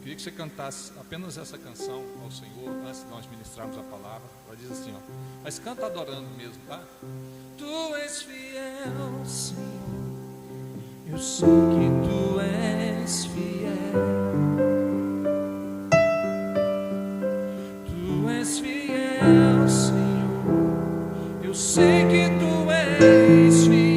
Queria que você cantasse apenas essa canção ao Senhor antes de nós ministrarmos a palavra. Ela diz assim, ó, mas canta adorando mesmo, tá? Tu és fiel, Senhor, eu sei que tu és fiel. Tu és fiel, Senhor, eu sei que tu és fiel.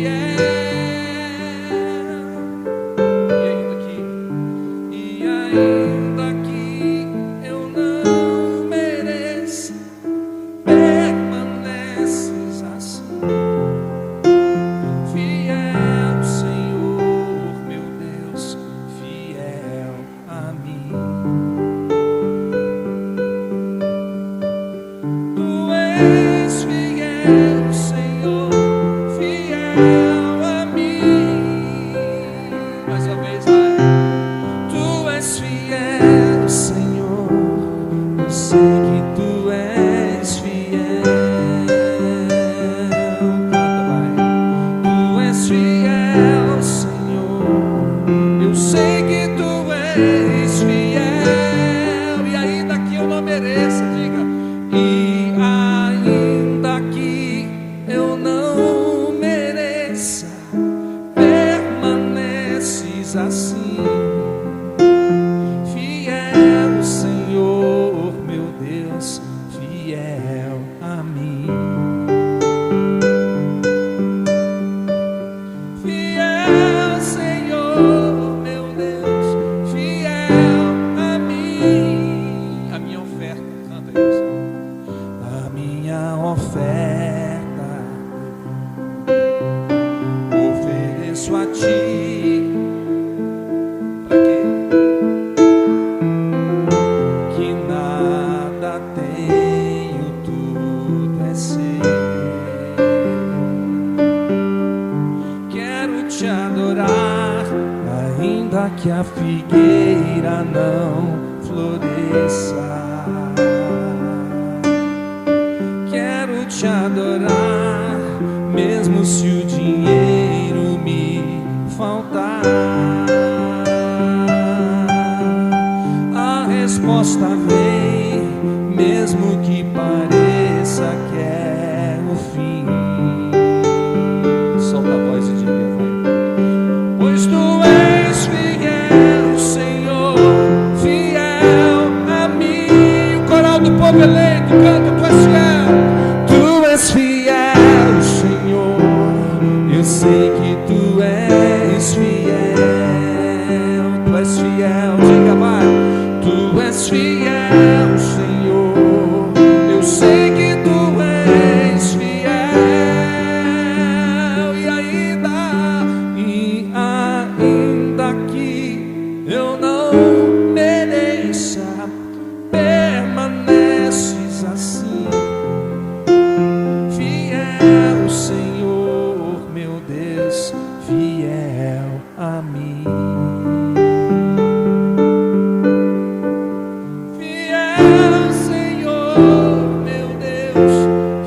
Que a figueira não floresça, quero te adorar, mesmo se o dinheiro me faltar. A resposta vem, mesmo que pareça que é o fim. Solta a voz e diga, vai. Pois tu és fiel, Senhor, fiel a mim. O coral do povo eleito canta, tu és fiel. Tu és fiel, Senhor, eu sei que tu és fiel. Tu és fiel, diga vai. Tu és fiel, Senhor, eu sei que tu és fiel. E ainda que eu não mereça, permaneces assim. Fiel, Senhor, meu Deus, fiel a mim. Fiel, Senhor, meu Deus,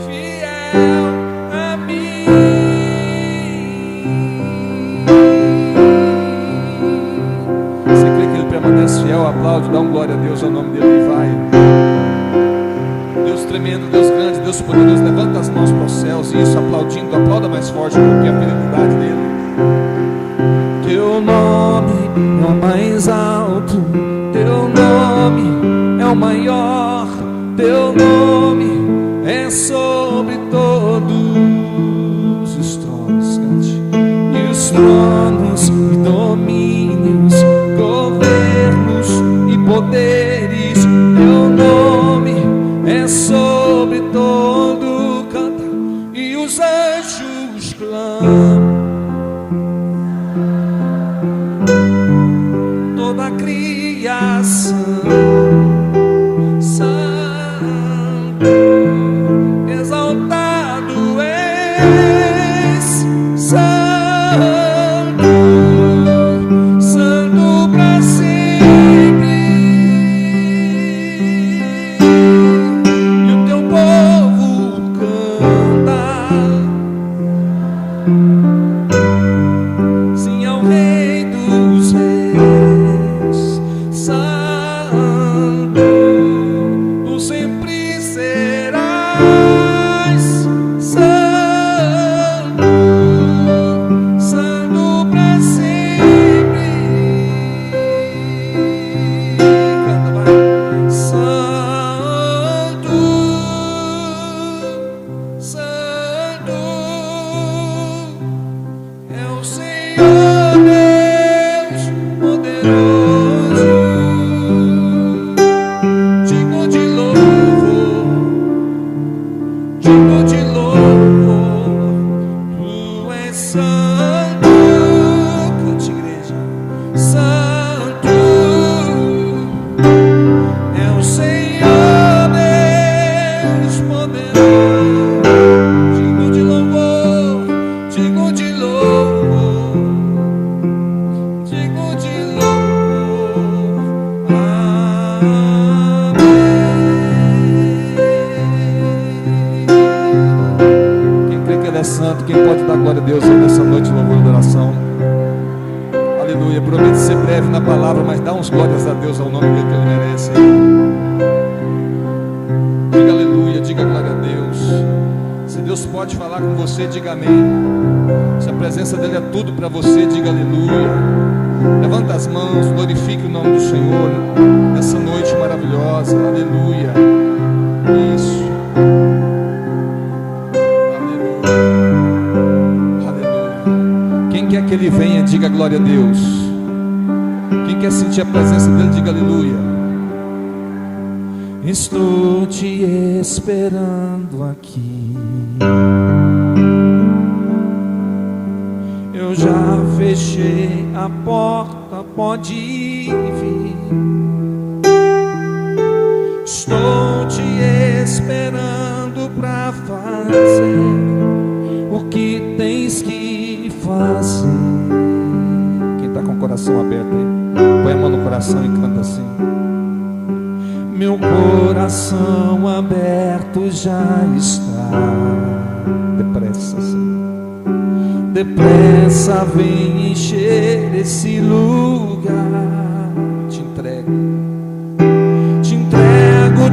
fiel a mim. Você crê que Ele permanece fiel? Aplaude, dá um glória a Deus ao nome dEle e vai. Deus tremendo, Deus grande, Deus poderoso, levanta as mãos para os céus e isso aplaudindo, aplauda mais forte porque a fidelidade dEle. Teu nome é o mais alto, teu nome é o maior, teu nome é sobre todos os tronos, cante. E os tronos e domínios, governos e poderes, teu nome é sobre todo, canta. E os anjos clamam, toda a criação, santo, exaltado és, santo, santo para sempre. E o teu povo canta, sim ao Rei dos Reis, santo. tu sempre serás santo, santo para sempre. Canta, vai. Santo, santo é o Senhor Deus poderoso, digno de louvor, digno de louvor. Tu és santo, cante, igreja. Santo é o Senhor Deus poderoso, digno de louvor, digno de louvor, digno de louvor. Amém. Quem crê que Ele é santo, quem pode dar glória a Deus aí nessa noite de louvor e adoração? Aleluia. Prometo ser breve na palavra, mas dá uns glórias a Deus ao nome dele que Ele merece. Diga aleluia, diga glória a Deus. Se Deus pode falar com você, diga amém. Se a presença dele é tudo para você, diga aleluia. Levanta as mãos, glorifique o nome do Senhor nessa noite maravilhosa. Aleluia. Isso. Aleluia. Aleluia. Quem quer que ele venha, diga glória a Deus. Quem quer sentir a presença dele, diga aleluia. Estou te esperando aqui. Eu já fechei a porta, pode vir. Estou te esperando pra fazer o que tens que fazer. Quem tá com o coração aberto aí, põe a mão no coração e canta assim. Meu coração aberto já está. Depressa, Senhor. Depressa vem encher esse lugar. Te entrego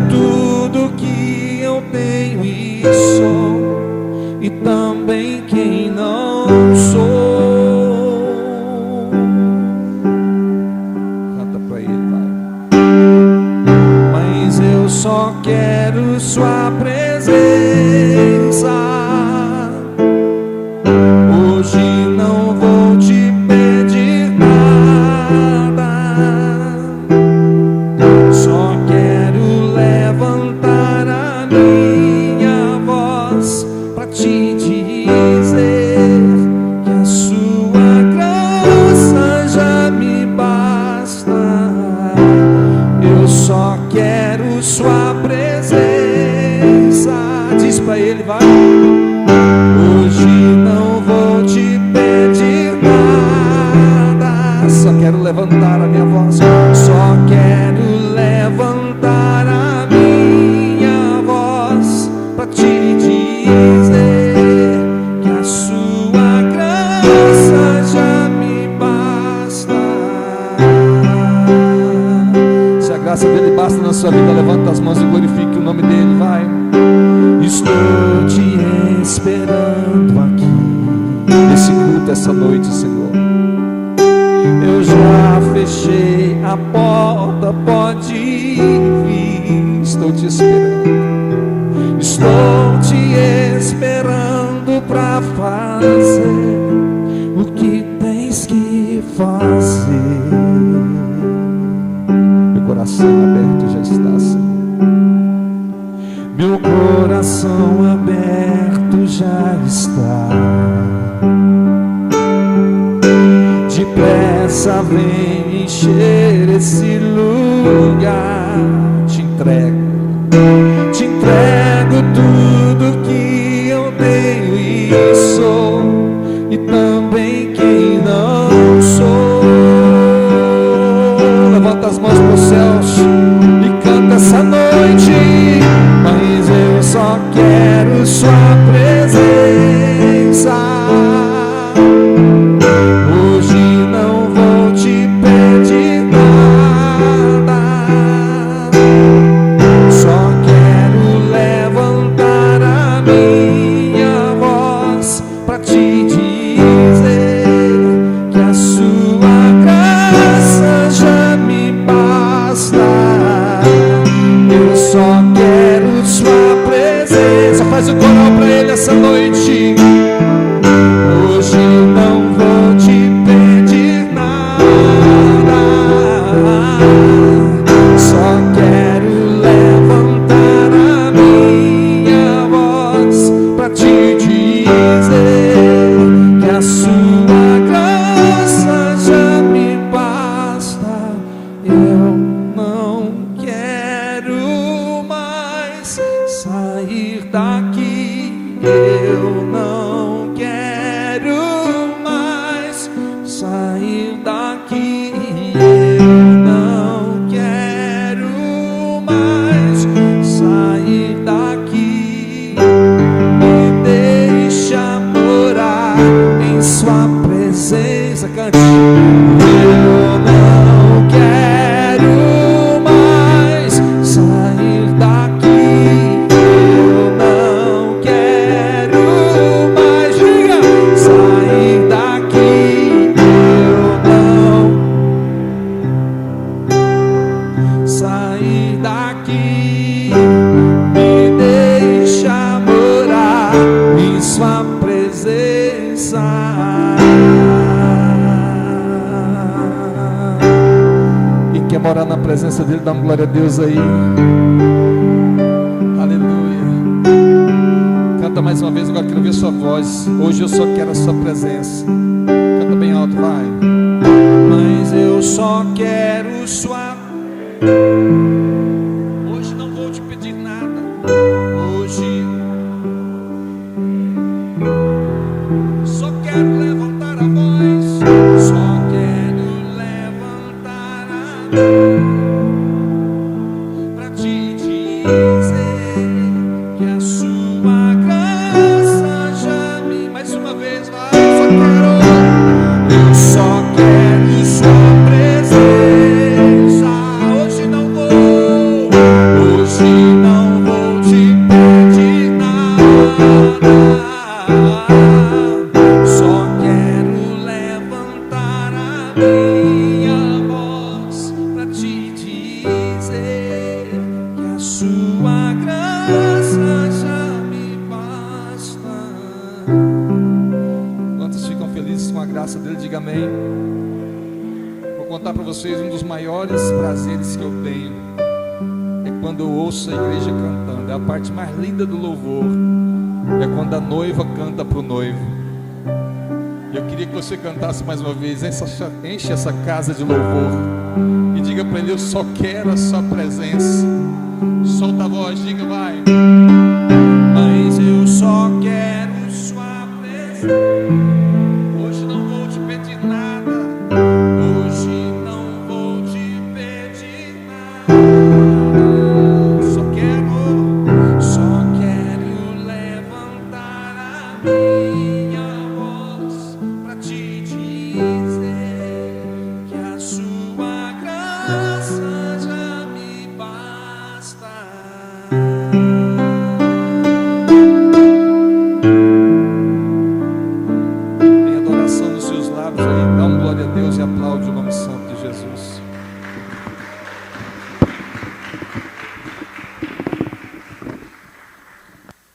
tudo que eu tenho e sou, e também quem não sou. Canta pra ele, vai. Mas eu só quero sua presença. Hoje não vou te pedir nada, só quero levantar a minha voz pra te dizer que a sua graça já me basta. Eu só quero sua presença. Diz pra ele, vai. Hoje não vou te pedir nada, só quero levantar a minha voz. Só quero levantar a minha voz pra te dizer que a sua graça já me basta. Se a graça dele basta na sua vida, levanta as mãos e glorifique o nome dele, vai. Estou te esperando aqui nesse culto essa noite, Senhor. Eu já fechei a porta, pode vir. Estou te esperando. Estou te esperando pra fazer o que tens que fazer. Meu coração aberto já está, Senhor. Meu coração aberto já está. Depressa vem encher esse lugar. Te entrego tudo que eu tenho e sou, e também quem não sou. Levanta as mãos para os céus e canta essa noite. Mas eu só quero sua presença. Hoje não vou te pedir nada, Faz o coral para Ele essa noite. Hoje não vou te pedir nada, só quero levantar a minha voz para te dizer que a sua graça já me basta. Eu não quero mais sair daqui, eu não quero mais sair daqui, eu não quero mais sair daqui. Me deixa morar em sua presença. Cante. Eu não quero mais sair daqui, eu não quero mais, diga, sair daqui, eu não sair daqui. Me deixa morar em sua presença. Quem quer morar na presença dele, dá uma glória a Deus aí. Aleluia. Canta mais uma vez, agora quero ver sua voz. Hoje eu só quero a sua presença. Canta bem alto, vai. Mas eu só quero sua. Hoje não vou te pedir nada. Hoje só quero levantar a voz. Só quero levantar a pra te dizer que a sua graça já me. Mais uma vez, vai. Eu só quero sua presença. Hoje não vou te pedir nada. Só quero levantar a minha voz pra te dizer que a sua graça já me basta. Quantos ficam felizes com a graça dele? Diga amém. Vou contar para vocês um dos maiores prazeres que eu tenho. É quando eu ouço a igreja cantando. É a parte mais linda do louvor. É quando a noiva canta para o noivo. Eu queria que você cantasse mais uma vez. Enche essa casa de louvor e diga para ele: eu só quero a sua presença. Solta a voz, diga, vai. Mas eu só quero sua presença. Hoje não vou te pedir nada. Hoje não vou te pedir nada. Só quero levantar a minha voz pra te dizer que a sua graça já me basta. Tem adoração nos seus lábios aí. Dá uma glória a Deus e aplaude o nome santo de Jesus.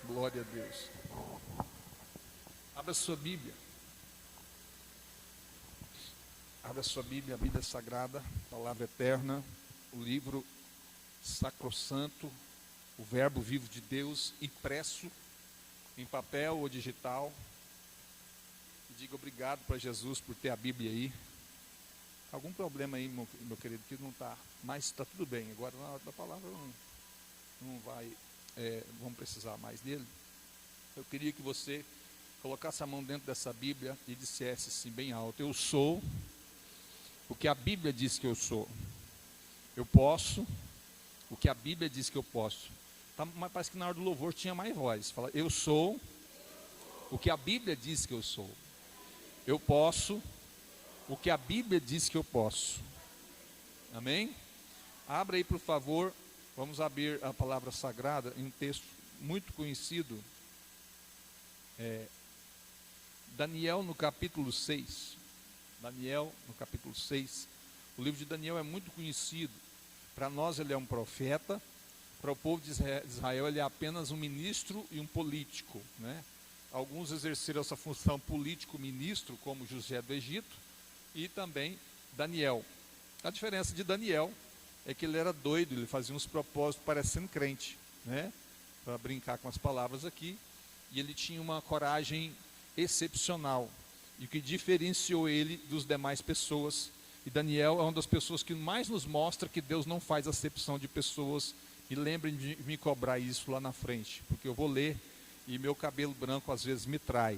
Glória a Deus. Abra sua Bíblia. Abra sua Bíblia, a Bíblia Sagrada, Palavra Eterna, o livro sacrossanto, o Verbo vivo de Deus, impresso em papel ou digital. Diga obrigado para Jesus por ter a Bíblia aí. Algum problema aí, meu querido, que não está, mas está tudo bem. Agora na hora da palavra não vai, vamos precisar mais dele. Eu queria que você colocasse a mão dentro dessa Bíblia e dissesse assim bem alto: eu sou o que a Bíblia diz que eu sou. Eu posso o que a Bíblia diz que eu posso. Tá, mas parece que na hora do louvor tinha mais voz. Fala: eu sou o que a Bíblia diz que eu sou. Eu posso o que a Bíblia diz que eu posso. Amém? Abra aí, por favor. Vamos abrir a palavra sagrada em um texto muito conhecido. Daniel no capítulo 6. Daniel no capítulo 6. O livro de Daniel é muito conhecido. Para nós ele é um profeta. para o povo de Israel, ele é apenas um ministro e um político, né? Alguns exerceram essa função político-ministro, como José do Egito, e também Daniel. A diferença de Daniel é que ele era doido, ele fazia uns propósitos parecendo crente, né? Para brincar com as palavras aqui, e ele tinha uma coragem excepcional, e o que diferenciou ele dos demais pessoas. E Daniel é uma das pessoas que mais nos mostra que Deus não faz acepção de pessoas. E lembrem de me cobrar isso lá na frente, porque eu vou ler e meu cabelo branco às vezes me trai.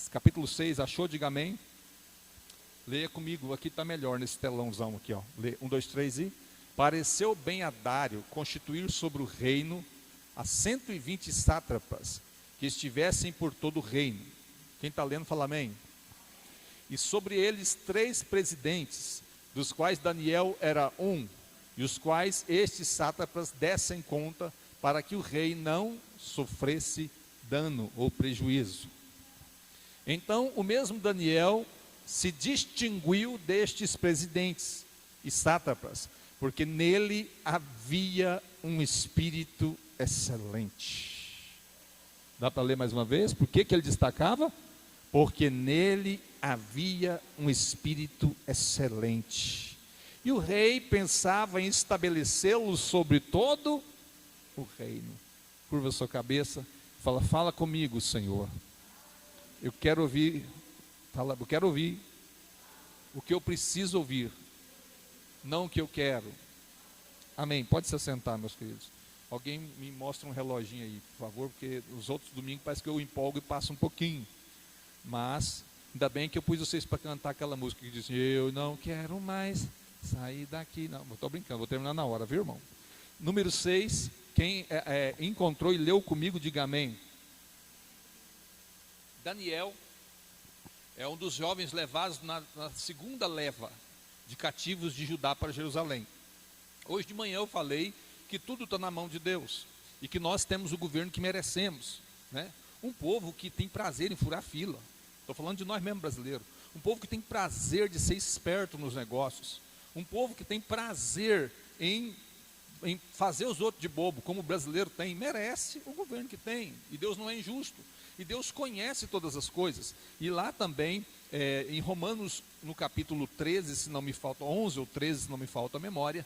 Capítulo 6, achou? Diga amém. Leia comigo, aqui está melhor nesse telãozão aqui, ó. Lê, 1, 2, 3 e... Pareceu bem a Dário constituir sobre o reino as 120 sátrapas que estivessem por todo o reino. Quem está lendo fala amém. E sobre eles 3 presidentes, dos quais Daniel era um, e os quais estes sátrapas dessem conta para que o rei não sofresse dano ou prejuízo. Então o mesmo Daniel se distinguiu destes presidentes e sátrapas, porque nele havia um espírito excelente. Dá para ler mais uma vez? Por que ele destacava? Porque nele havia um espírito excelente. E o rei pensava em estabelecê-lo sobre todo o reino. Curva sua cabeça, fala comigo, Senhor. Eu quero ouvir, eu quero ouvir o que eu preciso ouvir, não o que eu quero. Amém. Pode se assentar, meus queridos. Alguém me mostra um reloginho aí, por favor, porque os outros domingos parece que eu empolgo e passo um pouquinho. Mas ainda bem que eu pus vocês para cantar aquela música que diz: eu não quero mais sair daqui. Não, estou brincando, vou terminar na hora, viu, irmão? Número 6, quem encontrou e leu comigo, diga amém. Daniel é um dos jovens levados na segunda leva de cativos de Judá para Jerusalém. Hoje de manhã eu falei que tudo está na mão de Deus e que nós temos o governo que merecemos, né? Um povo que tem prazer em furar fila. Estou falando de nós mesmos brasileiros. Um povo que tem prazer de ser esperto nos negócios. Um povo que tem prazer em fazer os outros de bobo, como o brasileiro tem. Merece o governo que tem. E Deus não é injusto. E Deus conhece todas as coisas. E lá também, em Romanos, no capítulo 13, se não me falta, 11 ou 13, se não me falta a memória,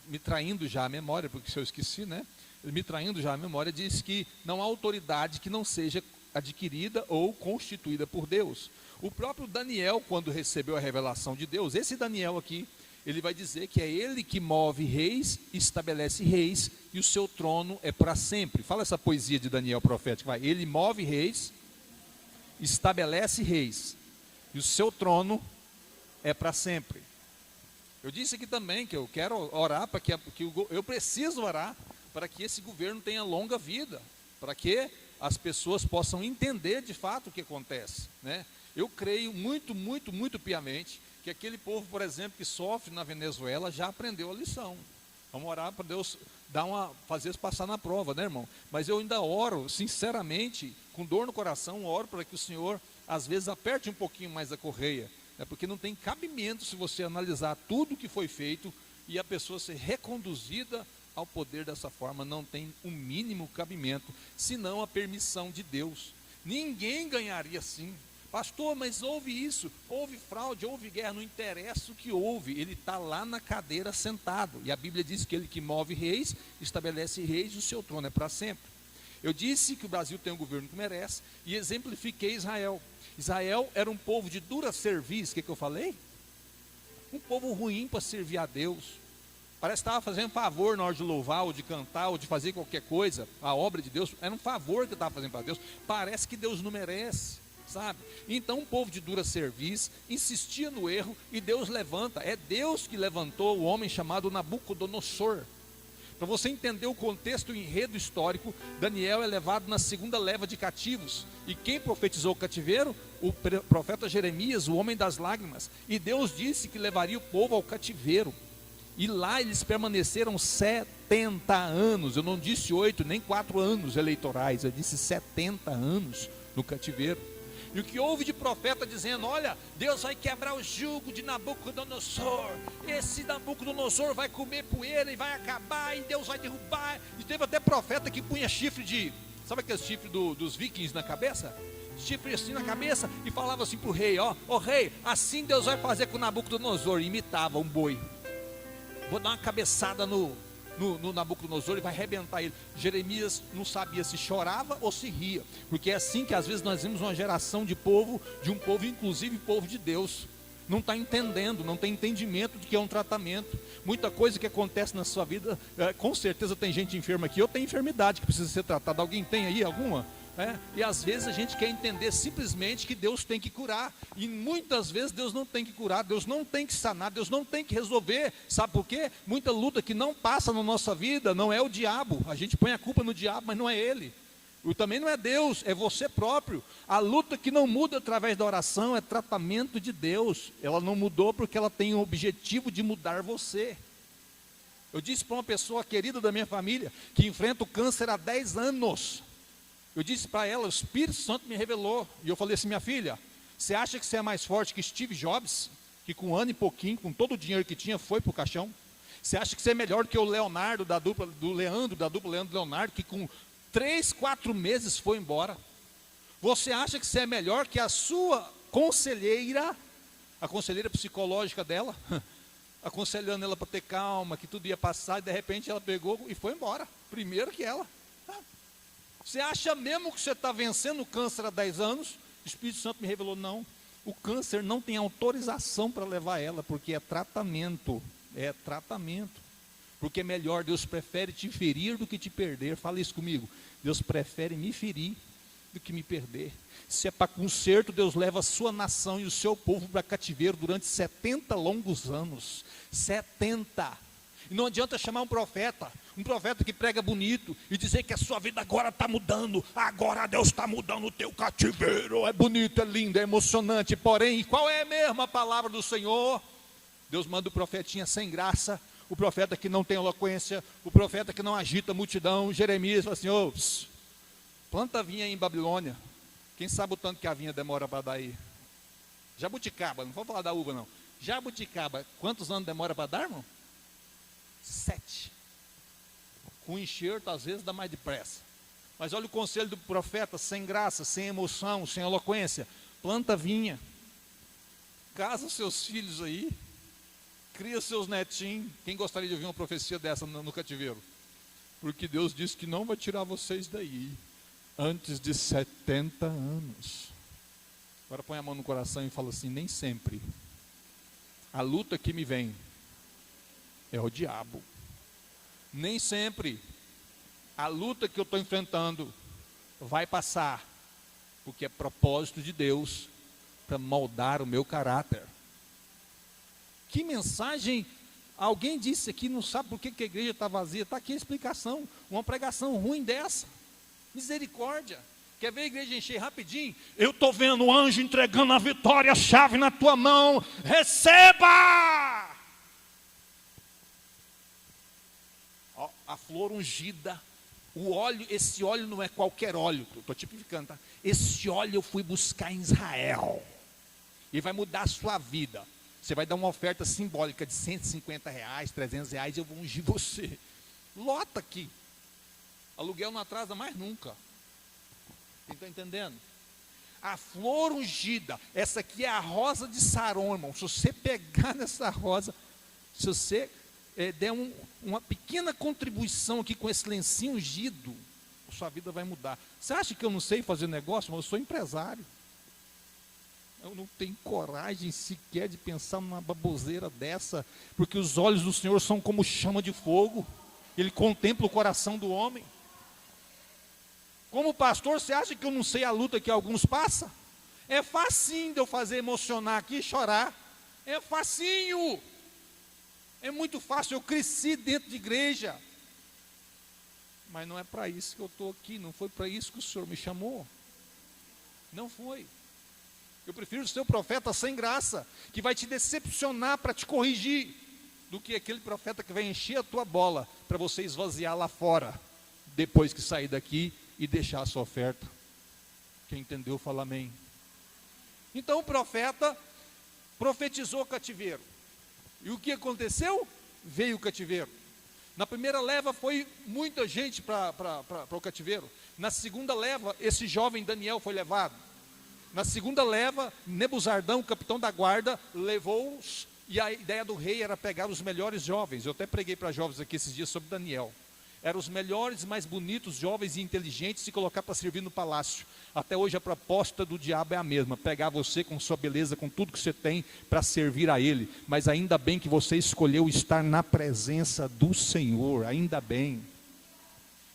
me traindo já a memória, porque se eu esqueci, né? Me traindo já a memória, diz que não há autoridade que não seja adquirida ou constituída por Deus. O próprio Daniel, quando recebeu a revelação de Deus, esse Daniel aqui, ele vai dizer que é ele que move reis, estabelece reis, e o seu trono é para sempre. Fala essa poesia de Daniel profético, vai. Ele move reis, estabelece reis, e o seu trono é para sempre. Eu disse aqui também que eu quero orar para eu preciso orar para que esse governo tenha longa vida, para que as pessoas possam entender de fato o que acontece, né? Eu creio muito, muito, muito piamente que aquele povo, por exemplo, que sofre na Venezuela, já aprendeu a lição. Vamos orar para Deus fazer eles passar na prova, né, irmão? Mas eu ainda oro, sinceramente, com dor no coração, oro para que o Senhor, às vezes, aperte um pouquinho mais a correia, né? Porque não tem cabimento se você analisar tudo que foi feito e a pessoa ser reconduzida ao poder dessa forma. Não tem o mínimo cabimento, senão a permissão de Deus. Ninguém ganharia assim. Pastor, mas houve isso, houve fraude, houve guerra, não interessa o que houve, ele está lá na cadeira sentado, e a Bíblia diz que ele que move reis, estabelece reis, e o seu trono é para sempre. Eu disse que o Brasil tem um governo que merece, e exemplifiquei Israel. Israel era um povo de dura serviço. O que eu falei? Um povo ruim para servir a Deus. Parece que estava fazendo favor na hora de louvar, ou de cantar, ou de fazer qualquer coisa, a obra de Deus, era um favor que estava fazendo para Deus. Parece que Deus não merece, sabe? Então um povo de dura serviço insistia no erro, e Deus levanta. É Deus que levantou o homem chamado Nabucodonosor. Para você entender o contexto e o enredo histórico, Daniel é levado na segunda leva de cativos. E quem profetizou o cativeiro? O profeta Jeremias, o homem das lágrimas. E Deus disse que levaria o povo ao cativeiro. E lá eles permaneceram 70 anos. Eu não disse 8 nem 4 anos eleitorais, eu disse 70 anos no cativeiro. E o que houve de profeta dizendo: olha, Deus vai quebrar o jugo de Nabucodonosor, esse Nabucodonosor vai comer poeira e vai acabar, e Deus vai derrubar. E teve até profeta que punha chifre de, sabe aquele chifre dos vikings na cabeça? Chifre assim na cabeça, e falava assim para o rei: ó rei, assim Deus vai fazer com Nabucodonosor. E imitava um boi. Vou dar uma cabeçada no Nabucodonosor e vai arrebentar ele. Jeremias não sabia se chorava ou se ria, porque é assim que às vezes nós vemos uma geração de um povo, inclusive povo de Deus, não está entendendo, não tem entendimento de que é um tratamento. Muita coisa que acontece na sua vida, com certeza tem gente enferma aqui, eu tenho enfermidade que precisa ser tratada. Alguém tem aí alguma? E às vezes a gente quer entender simplesmente que Deus tem que curar, e muitas vezes Deus não tem que curar, Deus não tem que sanar, Deus não tem que resolver. Sabe por quê? Muita luta que não passa na nossa vida não é o diabo, a gente põe a culpa no diabo, mas não é ele, também não é Deus, é você próprio. A luta que não muda através da oração é tratamento de Deus. Ela não mudou porque ela tem o objetivo de mudar você. Eu disse para uma pessoa querida da minha família, que enfrenta o câncer há 10 anos, eu disse para ela, o Espírito Santo me revelou, e eu falei assim: minha filha, você acha que você é mais forte que Steve Jobs, que com um ano e pouquinho, com todo o dinheiro que tinha, foi para o caixão? Você acha que você é melhor do que o Leonardo, da dupla Leonardo, que com 3, 4 meses foi embora? Você acha que você é melhor que a sua conselheira, a conselheira psicológica dela, aconselhando ela para ter calma, que tudo ia passar, e de repente ela pegou e foi embora, primeiro que ela. Você acha mesmo que você está vencendo o câncer há 10 anos? O Espírito Santo me revelou: não, o câncer não tem autorização para levar ela, porque é tratamento, porque é melhor, Deus prefere te ferir do que te perder. Fala isso comigo: Deus prefere me ferir do que me perder. Se é para conserto, Deus leva a sua nação e o seu povo para cativeiro durante 70 longos anos, 70. E não adianta chamar um profeta que prega bonito e dizer que a sua vida agora está mudando, agora Deus está mudando o teu cativeiro, é bonito, é lindo, é emocionante, porém, qual é mesmo a palavra do Senhor? Deus manda o profetinha sem graça, o profeta que não tem eloquência, o profeta que não agita a multidão. Jeremias fala assim: planta vinha em Babilônia. Quem sabe o tanto que a vinha demora para dar aí? Jabuticaba, não vou falar da uva não. Jabuticaba, quantos anos demora para dar, irmão? 7. Com enxerto às vezes dá mais depressa. Mas olha o conselho do profeta, sem graça, sem emoção, sem eloquência: planta vinha, casa seus filhos aí, cria seus netinhos. Quem gostaria de ouvir uma profecia dessa no cativeiro? Porque Deus disse que não vai tirar vocês daí antes de 70 anos. Agora põe a mão no coração e fala assim: nem sempre a luta que me vem é o diabo. Nem sempre a luta que eu estou enfrentando vai passar, porque é propósito de Deus para moldar o meu caráter. Que mensagem! Alguém disse aqui, não sabe por que a igreja está vazia. Está aqui a explicação. Uma pregação ruim dessa, misericórdia. Quer ver a igreja encher rapidinho? Eu estou vendo o anjo entregando a vitória, a chave na tua mão, receba! A flor ungida, o óleo, esse óleo não é qualquer óleo, estou tipificando, tá? Esse óleo eu fui buscar em Israel, e vai mudar a sua vida. Você vai dar uma oferta simbólica de R$150, R$300, eu vou ungir você. Lota aqui, aluguel não atrasa mais nunca. Quem está entendendo? A flor ungida, essa aqui é a rosa de Saron, irmão. Se você pegar nessa rosa, se você der uma pequena contribuição aqui com esse lencinho ungido, sua vida vai mudar. Você acha que eu não sei fazer negócio? Mas eu sou empresário. Eu não tenho coragem sequer de pensar numa baboseira dessa, porque os olhos do Senhor são como chama de fogo, Ele contempla o coração do homem. Como pastor, você acha que eu não sei a luta que alguns passam? É facinho de eu fazer emocionar aqui e chorar. É facinho. É muito fácil, eu cresci dentro de igreja. Mas não é para isso que eu estou aqui, não foi para isso que o Senhor me chamou. Não foi. Eu prefiro ser o profeta sem graça, que vai te decepcionar para te corrigir, do que aquele profeta que vai encher a tua bola, para você esvaziar lá fora, depois que sair daqui e deixar a sua oferta. Quem entendeu, fala amém. Então o profeta profetizou o cativeiro. E o que aconteceu? Veio o cativeiro. Na primeira leva foi muita gente para o cativeiro. Na segunda leva, esse jovem Daniel foi levado. Na segunda leva, Nebuzardão, capitão da guarda, levou-os. E a ideia do rei era pegar os melhores jovens. Eu até preguei para jovens aqui esses dias sobre Daniel. Eram os melhores, mais bonitos, jovens e inteligentes e colocar para servir no palácio. Até hoje a proposta do diabo é a mesma: pegar você com sua beleza, com tudo que você tem, para servir a ele. Mas ainda bem que você escolheu estar na presença do Senhor, ainda bem.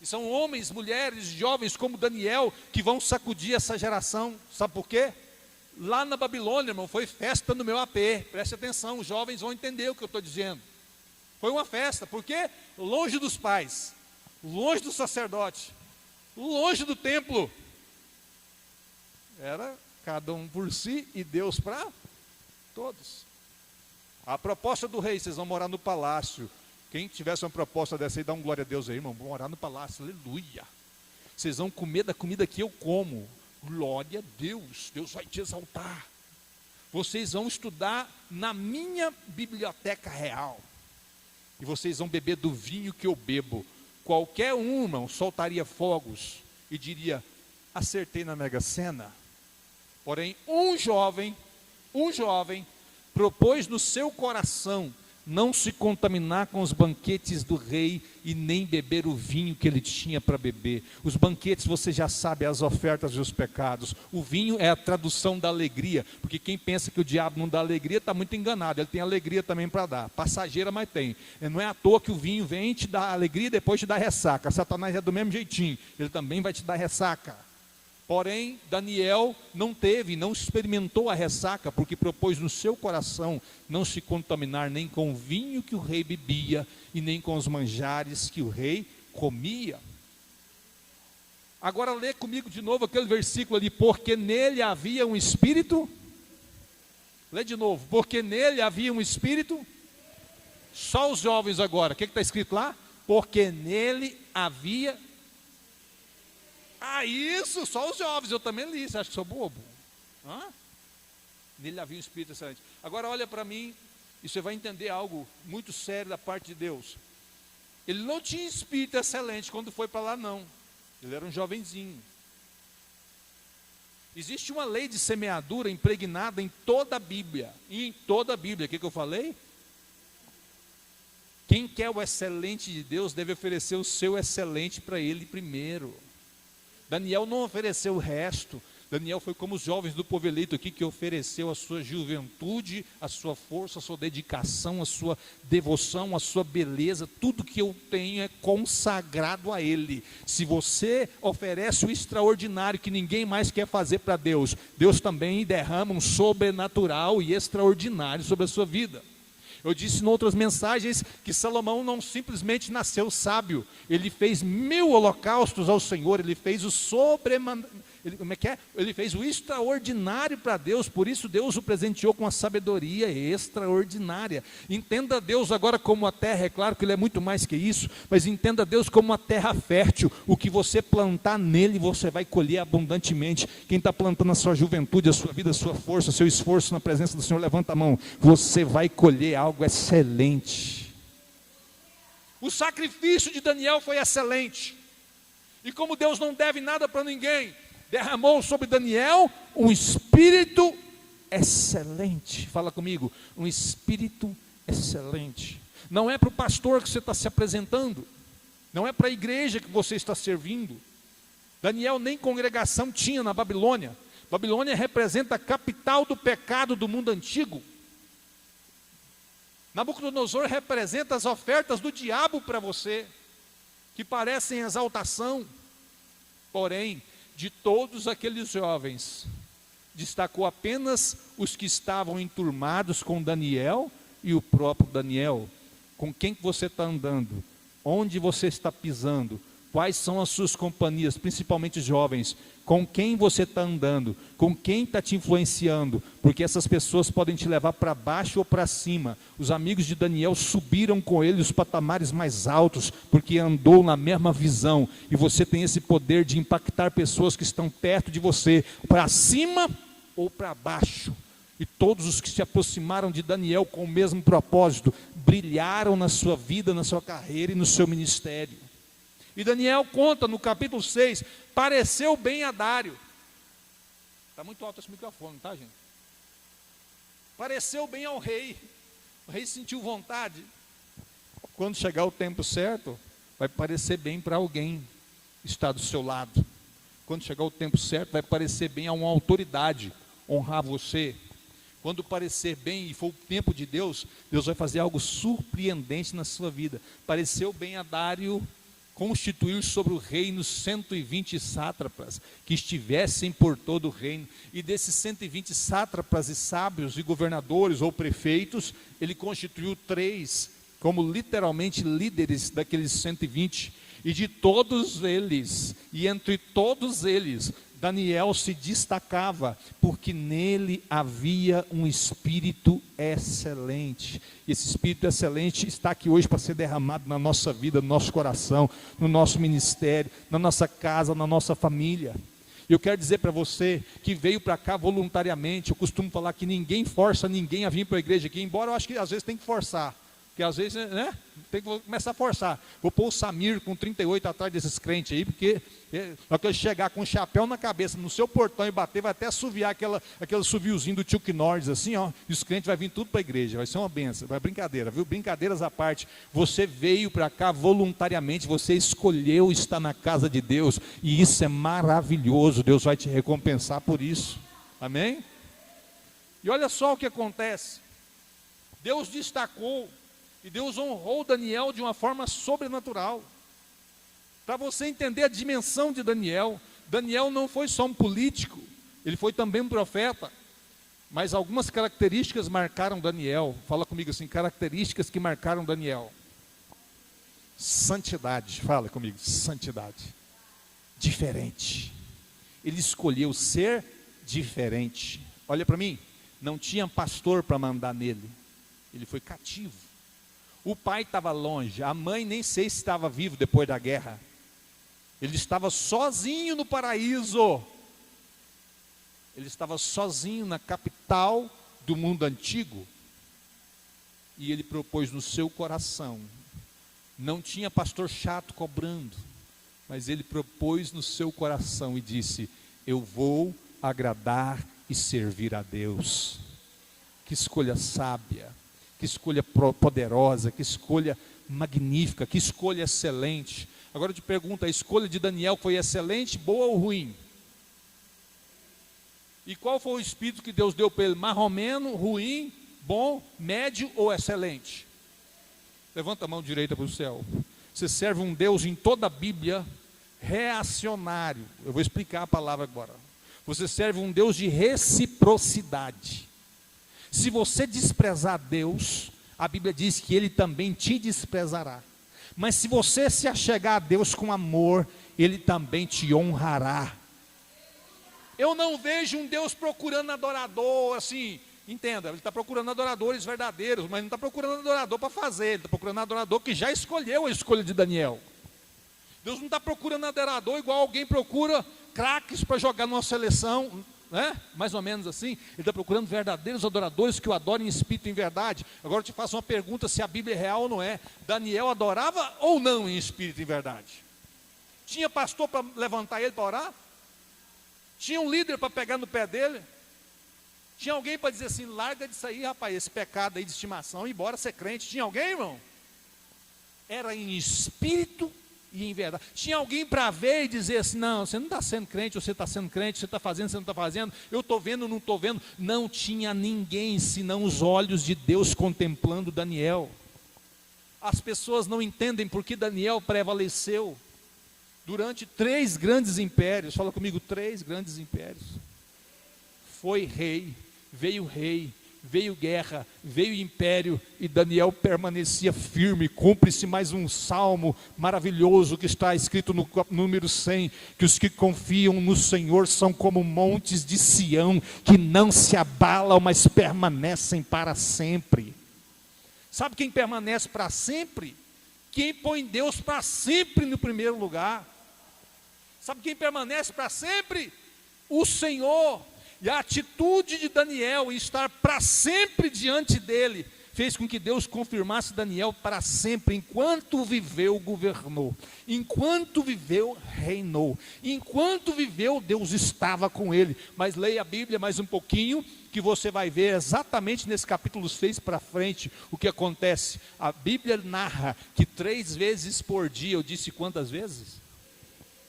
E são homens, mulheres, jovens como Daniel que vão sacudir essa geração. Sabe por quê? Lá na Babilônia, irmão, foi festa no meu AP. Preste atenção, os jovens vão entender o que eu estou dizendo. Foi uma festa, porque longe dos pais, longe do sacerdote, longe do templo, era cada um por si e Deus para todos. A proposta do rei: vocês vão morar no palácio. Quem tivesse uma proposta dessa aí, dá um glória a Deus aí, irmão. Vão morar no palácio, aleluia. Vocês vão comer da comida que eu como, glória a Deus, Deus vai te exaltar. Vocês vão estudar na minha biblioteca real. E vocês vão beber do vinho que eu bebo. Qualquer um, irmão, soltaria fogos e diria: acertei na Mega Sena. Porém, um jovem propôs no seu coração não se contaminar com os banquetes do rei e nem beber o vinho que ele tinha para beber. Os banquetes, você já sabe, as ofertas e os pecados. O vinho é a tradução da alegria, porque quem pensa que o diabo não dá alegria está muito enganado. Ele tem alegria também para dar, passageira, mas tem. Não é à toa que o vinho vem te dar alegria e depois te dá ressaca. Satanás é do mesmo jeitinho, ele também vai te dar ressaca. Porém, Daniel não experimentou a ressaca, porque propôs no seu coração não se contaminar nem com o vinho que o rei bebia e nem com os manjares que o rei comia. Agora lê comigo de novo aquele versículo ali: porque nele havia um espírito. Lê de novo: porque nele havia um espírito. Só os jovens agora, o que está escrito lá? Porque nele havia. Ah, isso, só os jovens, eu também li, você acha que sou bobo? Nele havia um espírito excelente. Agora olha para mim, e você vai entender algo muito sério da parte de Deus. Ele não tinha espírito excelente quando foi para lá, não. Ele era um jovenzinho. Existe uma lei de semeadura impregnada em toda a Bíblia. E em toda a Bíblia, o que eu falei? Quem quer o excelente de Deus deve oferecer o seu excelente para ele primeiro. Daniel não ofereceu o resto. Daniel foi como os jovens do povo eleito aqui, que ofereceu a sua juventude, a sua força, a sua dedicação, a sua devoção, a sua beleza. Tudo que eu tenho é consagrado a Ele. Se você oferece o extraordinário que ninguém mais quer fazer para Deus, Deus também derrama um sobrenatural e extraordinário sobre a sua vida. Eu disse em outras mensagens que Salomão não simplesmente nasceu sábio. Ele fez 1000 holocaustos ao Senhor. Ele fez o Ele fez o extraordinário para Deus. Por isso Deus o presenteou com a sabedoria extraordinária. Entenda Deus agora como a terra. É claro que Ele é muito mais que isso, mas entenda Deus como uma terra fértil. O que você plantar nele, você vai colher abundantemente. Quem está plantando a sua juventude, a sua vida, a sua força, o seu esforço na presença do Senhor, levanta a mão. Você vai colher algo excelente. O sacrifício de Daniel foi excelente. E como Deus não deve nada para ninguém, derramou sobre Daniel um espírito excelente. Fala comigo, um espírito excelente. Não é para o pastor que você está se apresentando, não é para a igreja que você está servindo. Daniel nem congregação tinha na Babilônia. Babilônia representa a capital do pecado do mundo antigo. Nabucodonosor representa as ofertas do diabo para você, que parecem exaltação. Porém, de todos aqueles jovens, destacou apenas os que estavam enturmados com Daniel e o próprio Daniel. Com quem que você está andando? Onde você está pisando? Quais são as suas companhias, principalmente jovens? Com quem você está andando? Com quem está te influenciando? Porque essas pessoas podem te levar para baixo ou para cima. Os amigos de Daniel subiram com ele os patamares mais altos, porque andou na mesma visão. E você tem esse poder de impactar pessoas que estão perto de você, para cima ou para baixo. E todos os que se aproximaram de Daniel com o mesmo propósito, brilharam na sua vida, na sua carreira e no seu ministério. E Daniel conta no capítulo 6, pareceu bem a Dário. Está muito alto esse microfone, tá, gente? Pareceu bem ao rei. O rei sentiu vontade. Quando chegar o tempo certo, vai parecer bem para alguém que está do seu lado. Quando chegar o tempo certo, vai parecer bem a uma autoridade honrar você. Quando parecer bem e for o tempo de Deus, Deus vai fazer algo surpreendente na sua vida. Pareceu bem a Dário constituir sobre o reino 120 sátrapas, que estivessem por todo o reino. E desses 120 sátrapas e sábios e governadores ou prefeitos, ele constituiu 3 como literalmente líderes daqueles 120. E de todos eles, e entre todos eles, Daniel se destacava, porque nele havia um espírito excelente. E esse espírito excelente está aqui hoje para ser derramado na nossa vida, no nosso coração, no nosso ministério, na nossa casa, na nossa família. E eu quero dizer para você que veio para cá voluntariamente. Eu costumo falar que ninguém força ninguém a vir para a igreja aqui, embora eu acho que às vezes tem que forçar. Porque às vezes, né, tem que começar a forçar. Vou pôr o Samir com 38 atrás desses crentes aí, porque na hora que ele chegar com um chapéu na cabeça no seu portão e bater, vai até assoviar aquele assoviozinho do Chuck Norris, assim, ó, e os crentes vão vir tudo para a igreja, vai ser uma benção, vai brincadeira, viu? Brincadeiras à parte, você veio para cá voluntariamente, você escolheu estar na casa de Deus, e isso é maravilhoso, Deus vai te recompensar por isso, amém? E olha só o que acontece, Deus destacou, e Deus honrou Daniel de uma forma sobrenatural. Para você entender a dimensão de Daniel, Daniel não foi só um político, ele foi também um profeta. Mas algumas características marcaram Daniel. Fala comigo assim, características que marcaram Daniel. Santidade, fala comigo, santidade. Diferente. Ele escolheu ser diferente. Olha para mim, não tinha pastor para mandar nele. Ele foi cativo. O pai estava longe, a mãe nem sei se estava vivo depois da guerra. Ele estava sozinho no paraíso. Ele estava sozinho na capital do mundo antigo. E ele propôs no seu coração. Não tinha pastor chato cobrando, mas ele propôs no seu coração e disse: eu vou agradar e servir a Deus. Que escolha sábia, que escolha poderosa, que escolha magnífica, que escolha excelente. Agora eu te pergunto, a escolha de Daniel foi excelente, boa ou ruim? E qual foi o espírito que Deus deu para ele? Marromeno, ruim, bom, médio ou excelente? Levanta a mão direita para o céu. Você serve um Deus em toda a Bíblia reacionário. Eu vou explicar a palavra agora. Você serve um Deus de reciprocidade. Se você desprezar Deus, a Bíblia diz que Ele também te desprezará. Mas se você se achegar a Deus com amor, Ele também te honrará. Eu não vejo um Deus procurando adorador, assim, entenda, Ele está procurando adoradores verdadeiros, mas não está procurando adorador para fazer, Ele está procurando adorador que já escolheu a escolha de Daniel. Deus não está procurando adorador igual alguém procura craques para jogar numa seleção, né? Mais ou menos assim. Ele está procurando verdadeiros adoradores que o adorem em espírito e em verdade. Agora eu te faço uma pergunta, se a Bíblia é real ou não é. Daniel adorava ou não em espírito e em verdade? Tinha pastor para levantar ele para orar? Tinha um líder para pegar no pé dele? Tinha alguém para dizer assim, larga disso aí, rapaz, esse pecado aí de estimação, e bora ser crente? Tinha alguém, irmão? Era em espírito e em verdade. Tinha alguém para ver e dizer assim, não, você não está sendo crente, você está sendo crente, você está fazendo, você não está fazendo, eu estou vendo, não estou vendo. Não tinha ninguém, senão os olhos de Deus contemplando Daniel. As pessoas não entendem por que Daniel prevaleceu durante 3 grandes impérios. Fala comigo, 3 grandes impérios. Foi rei, veio guerra, veio império, e Daniel permanecia firme. Cumpre-se mais um salmo maravilhoso que está escrito no número 100, que os que confiam no Senhor são como montes de Sião, que não se abalam, mas permanecem para sempre. Sabe quem permanece para sempre? Quem põe Deus para sempre no primeiro lugar. Sabe quem permanece para sempre? O Senhor. E a atitude de Daniel em estar para sempre diante dele fez com que Deus confirmasse Daniel para sempre. Enquanto viveu, governou. Enquanto viveu, reinou. Enquanto viveu, Deus estava com ele. Mas leia a Bíblia mais um pouquinho, que você vai ver exatamente nesse capítulo 6 para frente o que acontece. A Bíblia narra que 3 vezes por dia, eu disse quantas vezes?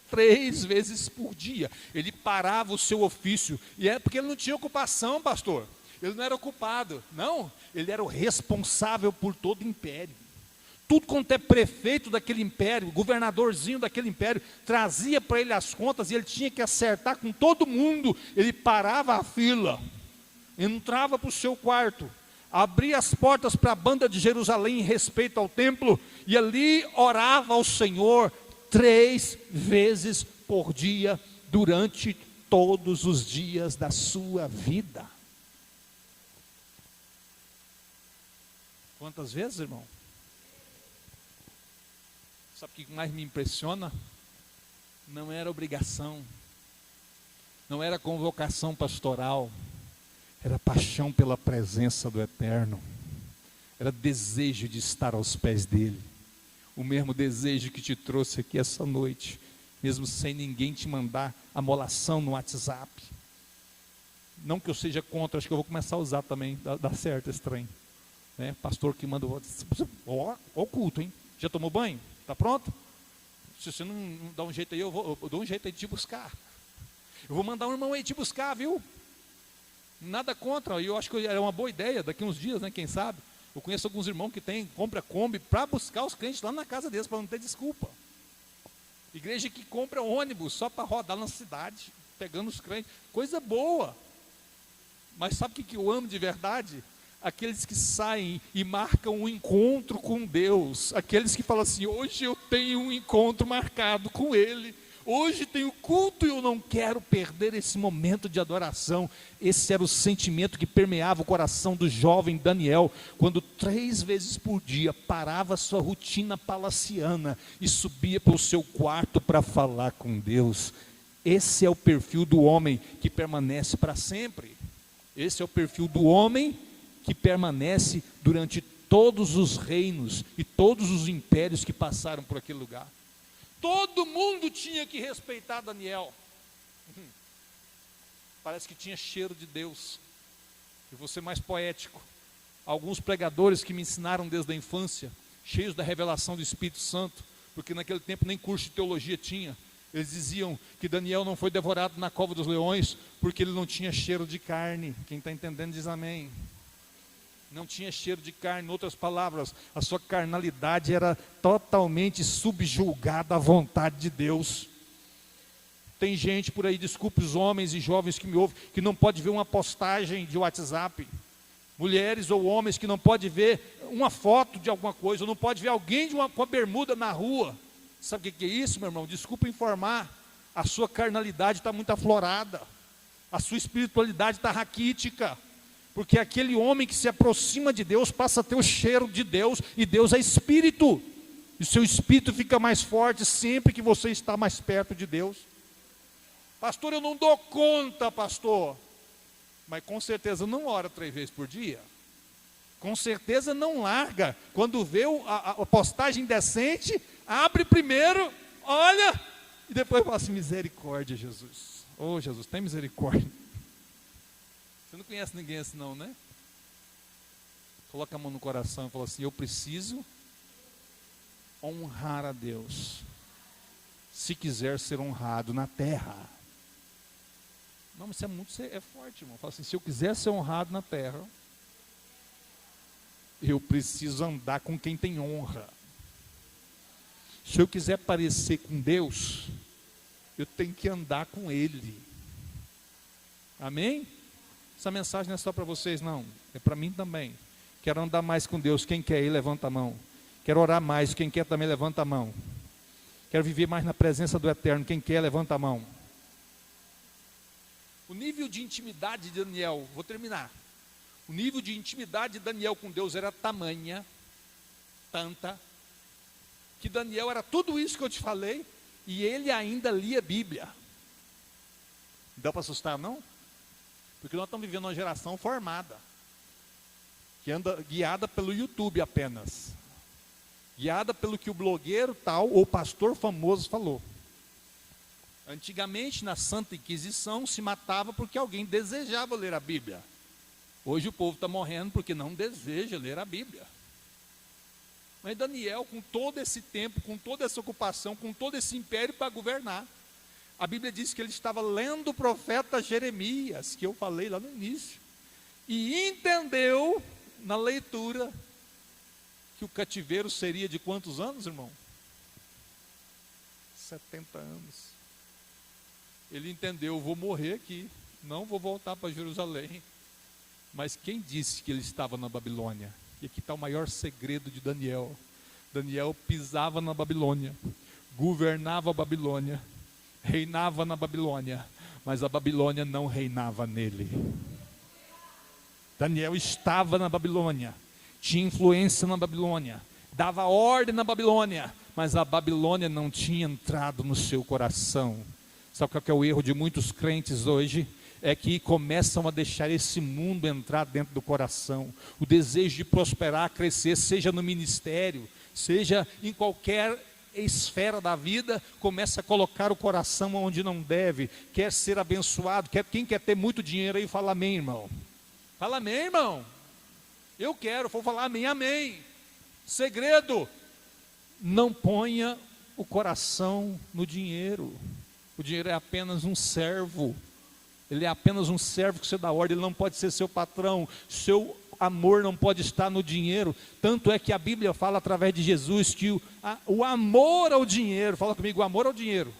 3 vezes por dia, ele parava o seu ofício, e é porque ele não tinha ocupação, pastor, ele não era ocupado, não, ele era o responsável por todo o império, tudo quanto é prefeito daquele império, governadorzinho daquele império, trazia para ele as contas, e ele tinha que acertar com todo mundo, ele parava a fila, entrava para o seu quarto, abria as portas para a banda de Jerusalém em respeito ao templo, e ali orava ao Senhor, 3 vezes por dia, durante todos os dias da sua vida. Quantas vezes, irmão? Sabe o que mais me impressiona? Não era obrigação, não era convocação pastoral, era paixão pela presença do Eterno, era desejo de estar aos pés dele. O mesmo desejo que te trouxe aqui essa noite, mesmo sem ninguém te mandar amolação no WhatsApp. Não que eu seja contra, acho que eu vou começar a usar também, dá certo esse trem. Né? Pastor que manda, ó o culto, hein? Já tomou banho? Está pronto? Se você não dá um jeito aí, eu dou um jeito aí de te buscar. Eu vou mandar um irmão aí te buscar, viu? Nada contra, e eu acho que é uma boa ideia, daqui uns dias, né, quem sabe? Eu conheço alguns irmãos que compra Kombi para buscar os crentes lá na casa deles, para não ter desculpa. Igreja que compra ônibus só para rodar na cidade, pegando os crentes, coisa boa. Mas sabe o que eu amo de verdade? Aqueles que saem e marcam um encontro com Deus, aqueles que falam assim, hoje eu tenho um encontro marcado com Ele, hoje tenho culto e eu não quero perder esse momento de adoração. Esse era o sentimento que permeava o coração do jovem Daniel, quando 3 vezes por dia parava sua rotina palaciana e subia para o seu quarto para falar com Deus. Esse é o perfil do homem que permanece para sempre. Esse é o perfil do homem que permanece durante todos os reinos e todos os impérios que passaram por aquele lugar. Todo mundo tinha que respeitar Daniel. Parece que tinha cheiro de Deus. E vou ser mais poético. Alguns pregadores que me ensinaram desde a infância, cheios da revelação do Espírito Santo, porque naquele tempo nem curso de teologia tinha. Eles diziam que Daniel não foi devorado na cova dos leões, porque ele não tinha cheiro de carne. Quem está entendendo diz amém. Não tinha cheiro de carne, em outras palavras, a sua carnalidade era totalmente subjugada à vontade de Deus. Tem gente por aí, desculpe os homens e jovens que me ouvem, que não pode ver uma postagem de WhatsApp. Mulheres ou homens que não pode ver uma foto de alguma coisa, ou não pode ver alguém com a bermuda na rua. Sabe o que é isso, meu irmão? Desculpa informar, a sua carnalidade está muito aflorada, a sua espiritualidade está raquítica. Porque aquele homem que se aproxima de Deus passa a ter o cheiro de Deus, e Deus é espírito, e o seu espírito fica mais forte sempre que você está mais perto de Deus. Pastor, eu não dou conta, pastor, mas com certeza não ora 3 vezes por dia, com certeza não larga, quando vê a postagem decente, abre primeiro, olha, e depois fala assim, misericórdia, Jesus, oh Jesus, tem misericórdia. Você não conhece ninguém assim não, né? Coloca a mão no coração e fala assim, eu preciso honrar a Deus, se quiser ser honrado na terra. Não, mas isso é forte, irmão. Fala assim, se eu quiser ser honrado na terra, eu preciso andar com quem tem honra. Se eu quiser parecer com Deus, eu tenho que andar com Ele. Amém? Essa mensagem não é só para vocês, não. É para mim também. Quero andar mais com Deus. Quem quer ir, levanta a mão. Quero orar mais. Quem quer também, levanta a mão. Quero viver mais na presença do Eterno. Quem quer, levanta a mão. O nível de intimidade de Daniel, vou terminar. O nível de intimidade de Daniel com Deus era tamanha, tanta, que Daniel era tudo isso que eu te falei, e ele ainda lia a Bíblia. Dá para assustar, não? Porque nós estamos vivendo uma geração formada, que anda guiada pelo YouTube apenas, guiada pelo que o blogueiro tal ou pastor famoso falou. Antigamente, na Santa Inquisição, se matava porque alguém desejava ler a Bíblia. Hoje o povo está morrendo porque não deseja ler a Bíblia. Mas Daniel, com todo esse tempo, com toda essa ocupação, com todo esse império para governar, a Bíblia diz que ele estava lendo o profeta Jeremias, que eu falei lá no início, e entendeu na leitura que o cativeiro seria de quantos anos, irmão? 70 anos. Ele entendeu, vou morrer aqui, não vou voltar para Jerusalém. Mas quem disse que ele estava na Babilônia? E aqui está o maior segredo de Daniel. Daniel pisava na Babilônia, governava a Babilônia, reinava na Babilônia, mas a Babilônia não reinava nele. Daniel estava na Babilônia, tinha influência na Babilônia, dava ordem na Babilônia, mas a Babilônia não tinha entrado no seu coração. Sabe qual que é o erro de muitos crentes hoje? É que começam a deixar esse mundo entrar dentro do coração. O desejo de prosperar, crescer, seja no ministério, seja em qualquer esfera da vida, começa a colocar o coração onde não deve. Quer ser abençoado, quem quer ter muito dinheiro aí, fala amém, irmão. Fala amém, irmão. Eu quero, vou falar amém, amém. Segredo: não ponha o coração no dinheiro. O dinheiro é apenas um servo. Ele é apenas um servo que você dá ordem, ele não pode ser seu patrão. Seu amor não pode estar no dinheiro. Tanto é que a Bíblia fala através de Jesus que o amor ao dinheiro, fala comigo, o amor ao dinheiro.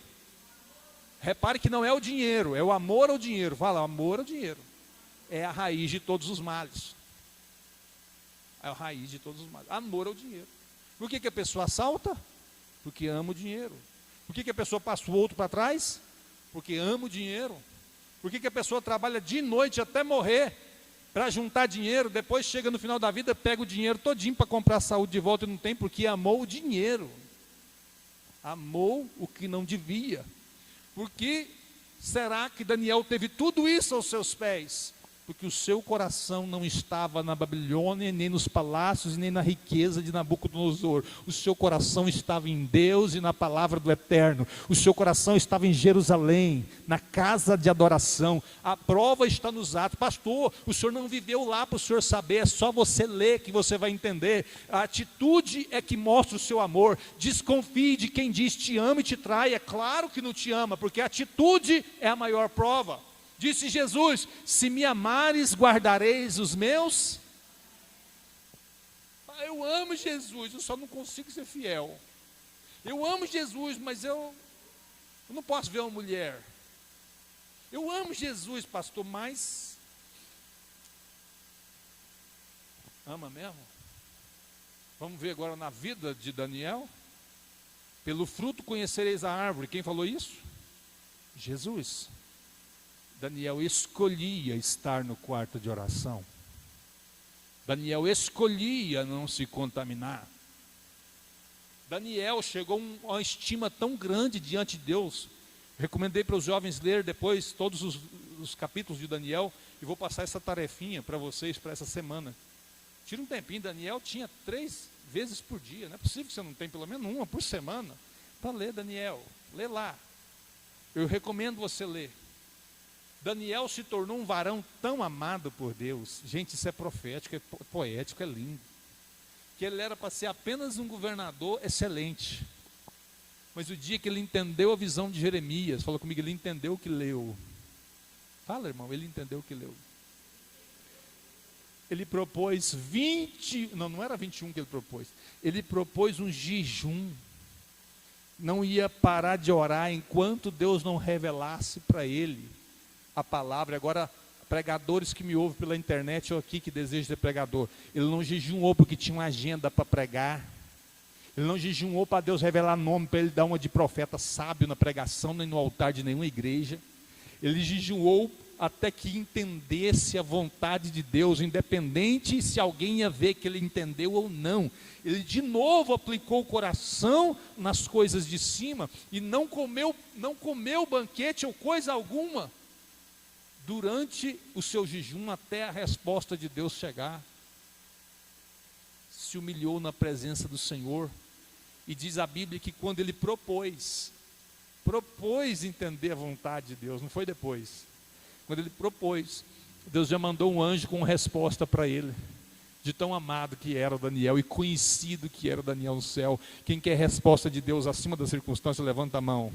Repare que não é o dinheiro, é o amor ao dinheiro. Fala, amor ao dinheiro. É a raiz de todos os males. É a raiz de todos os males. Amor ao dinheiro. Por que a pessoa assalta? Porque ama o dinheiro. Por que a pessoa passa o outro para trás? Porque ama o dinheiro. Por que a pessoa trabalha de noite até morrer para juntar dinheiro, depois chega no final da vida, pega o dinheiro todinho para comprar a saúde de volta e não tem, porque amou o dinheiro. Amou o que não devia. Por que será que Daniel teve tudo isso aos seus pés? Porque o seu coração não estava na Babilônia, nem nos palácios, nem na riqueza de Nabucodonosor. O seu coração estava em Deus e na palavra do Eterno. O seu coração estava em Jerusalém, na casa de adoração. A prova está nos Atos. Pastor, o senhor não viveu lá para o senhor saber, é só você ler que você vai entender. A atitude é que mostra o seu amor. Desconfie de quem diz te ama e te trai. É claro que não te ama, porque a atitude é a maior prova. Disse Jesus, se me amares, guardareis os meus. Eu amo Jesus, eu só não consigo ser fiel. Eu amo Jesus, mas eu não posso ver uma mulher. Eu amo Jesus, pastor, mas... ama mesmo? Vamos ver agora na vida de Daniel. Pelo fruto conhecereis a árvore. Quem falou isso? Jesus. Daniel escolhia estar no quarto de oração. Daniel escolhia não se contaminar. Daniel chegou a uma estima tão grande diante de Deus. Recomendei para os jovens ler depois todos os capítulos de Daniel. E vou passar essa tarefinha para vocês para essa semana. Tira um tempinho. Daniel tinha 3 vezes por dia. Não é possível que você não tenha pelo menos uma por semana para ler Daniel. Lê lá. Eu recomendo você ler. Daniel se tornou um varão tão amado por Deus. Gente, isso é profético, é poético, é lindo. Que ele era para ser apenas um governador excelente. Mas o dia que ele entendeu a visão de Jeremias, fala comigo, ele entendeu o que leu. Fala, irmão, ele entendeu o que leu. Ele propôs 20, não era 21 que ele propôs. Ele propôs um jejum. Não ia parar de orar enquanto Deus não revelasse para ele a palavra. Agora, pregadores que me ouvem pela internet ou aqui que desejam ser pregador, ele não jejuou porque tinha uma agenda para pregar. Ele não jejuou para Deus revelar nome, para ele dar uma de profeta sábio na pregação, nem no altar de nenhuma igreja. Ele jejuou até que entendesse a vontade de Deus, independente se alguém ia ver que ele entendeu ou não. Ele de novo aplicou o coração nas coisas de cima e não comeu banquete ou coisa alguma durante o seu jejum até a resposta de Deus chegar, se humilhou na presença do Senhor. E diz a Bíblia que quando ele propôs entender a vontade de Deus, não foi depois. Quando ele propôs, Deus já mandou um anjo com resposta para ele, de tão amado que era o Daniel e conhecido que era o Daniel no céu. Quem quer resposta de Deus acima das circunstâncias, levanta a mão.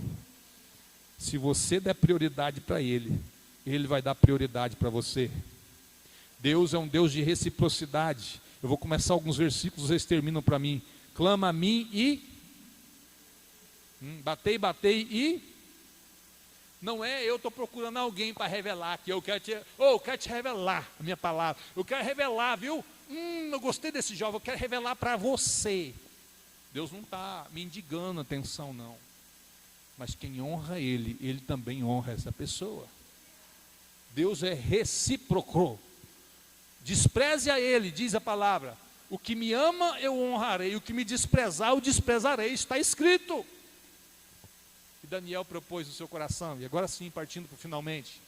Se você der prioridade para ele, ele vai dar prioridade para você. Deus é um Deus de reciprocidade. Eu vou começar alguns versículos, eles terminam para mim. Clama a mim e batei e não é eu estou procurando alguém para revelar que eu quero te revelar a minha palavra. Eu quero revelar, viu? Eu gostei desse jovem, eu quero revelar para você. Deus não está me indigando atenção, não. Mas quem honra ele, ele também honra essa pessoa. Deus é recíproco. Despreze a ele, diz a palavra. O que me ama eu honrarei, o que me desprezar eu desprezarei, está escrito. E Daniel propôs no seu coração, e agora sim, partindo para o finalmente.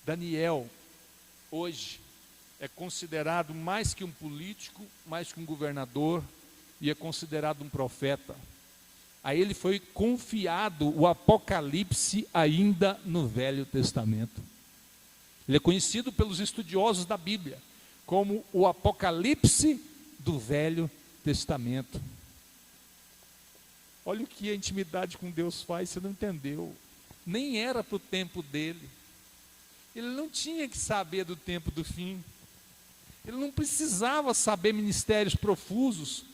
Daniel, hoje, é considerado mais que um político, mais que um governador, e é considerado um profeta. A ele foi confiado o Apocalipse ainda no Velho Testamento. Ele é conhecido pelos estudiosos da Bíblia como o Apocalipse do Velho Testamento. Olha o que a intimidade com Deus faz, você não entendeu. Nem era para o tempo dele. Ele não tinha que saber do tempo do fim. Ele não precisava saber mistérios profusos.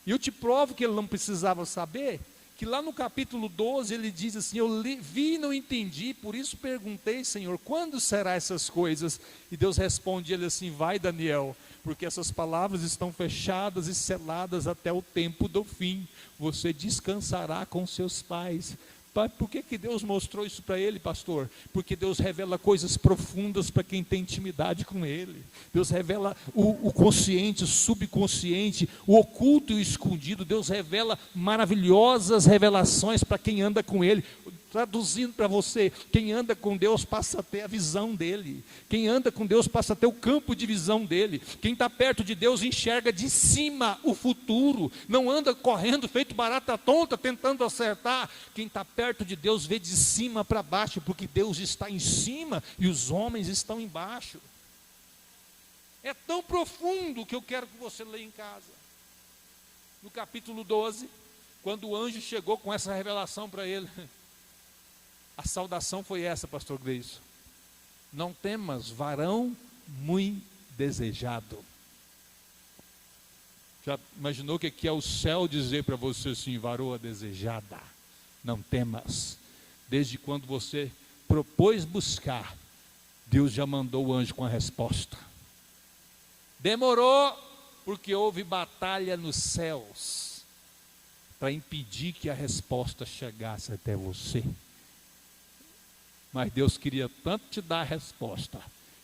E eu te provo que ele não precisava saber, que lá no capítulo 12 ele diz assim: eu vi e não entendi, por isso perguntei, Senhor, quando será essas coisas? E Deus responde ele assim: vai, Daniel, porque essas palavras estão fechadas e seladas até o tempo do fim. Você descansará com seus pais. Por que Deus mostrou isso para ele, pastor? Porque Deus revela coisas profundas para quem tem intimidade com ele. Deus revela o consciente, o subconsciente, o oculto e o escondido. Deus revela maravilhosas revelações para quem anda com ele. Traduzindo para você, quem anda com Deus passa a ter a visão dele. Quem anda com Deus passa a ter o campo de visão dele. Quem está perto de Deus enxerga de cima o futuro. Não anda correndo feito barata tonta, tentando acertar. Quem está perto de Deus vê de cima para baixo, porque Deus está em cima e os homens estão embaixo. É tão profundo que eu quero que você leia em casa. No capítulo 12, quando o anjo chegou com essa revelação para ele, a saudação foi essa, pastor Gleison: não temas, varão muito desejado. Já imaginou que aqui é o céu dizer para você assim: varoa desejada, não temas. Desde quando você propôs buscar, Deus já mandou o anjo com a resposta. Demorou, porque houve batalha nos céus para impedir que a resposta chegasse até você. Mas Deus queria tanto te dar a resposta,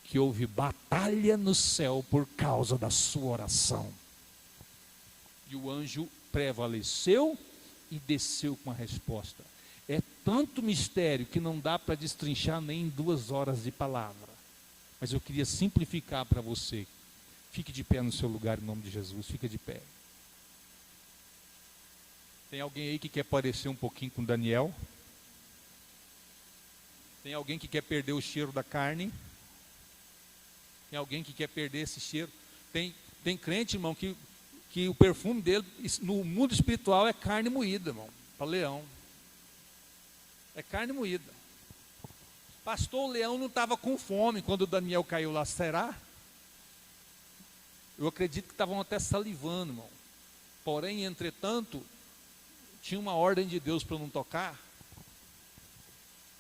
que houve batalha no céu por causa da sua oração. E o anjo prevaleceu e desceu com a resposta. É tanto mistério que não dá para destrinchar nem em 2 horas de palavra. Mas eu queria simplificar para você. Fique de pé no seu lugar em nome de Jesus, fica de pé. Tem alguém aí que quer parecer um pouquinho com Daniel? Tem alguém que quer perder o cheiro da carne? Tem alguém que quer perder esse cheiro? Tem crente, irmão, que o perfume dele no mundo espiritual é carne moída, irmão, para leão. É carne moída. Pastor, o leão não estava com fome quando Daniel caiu lá, será? Eu acredito que estavam até salivando, irmão. Porém, entretanto, tinha uma ordem de Deus para não tocar.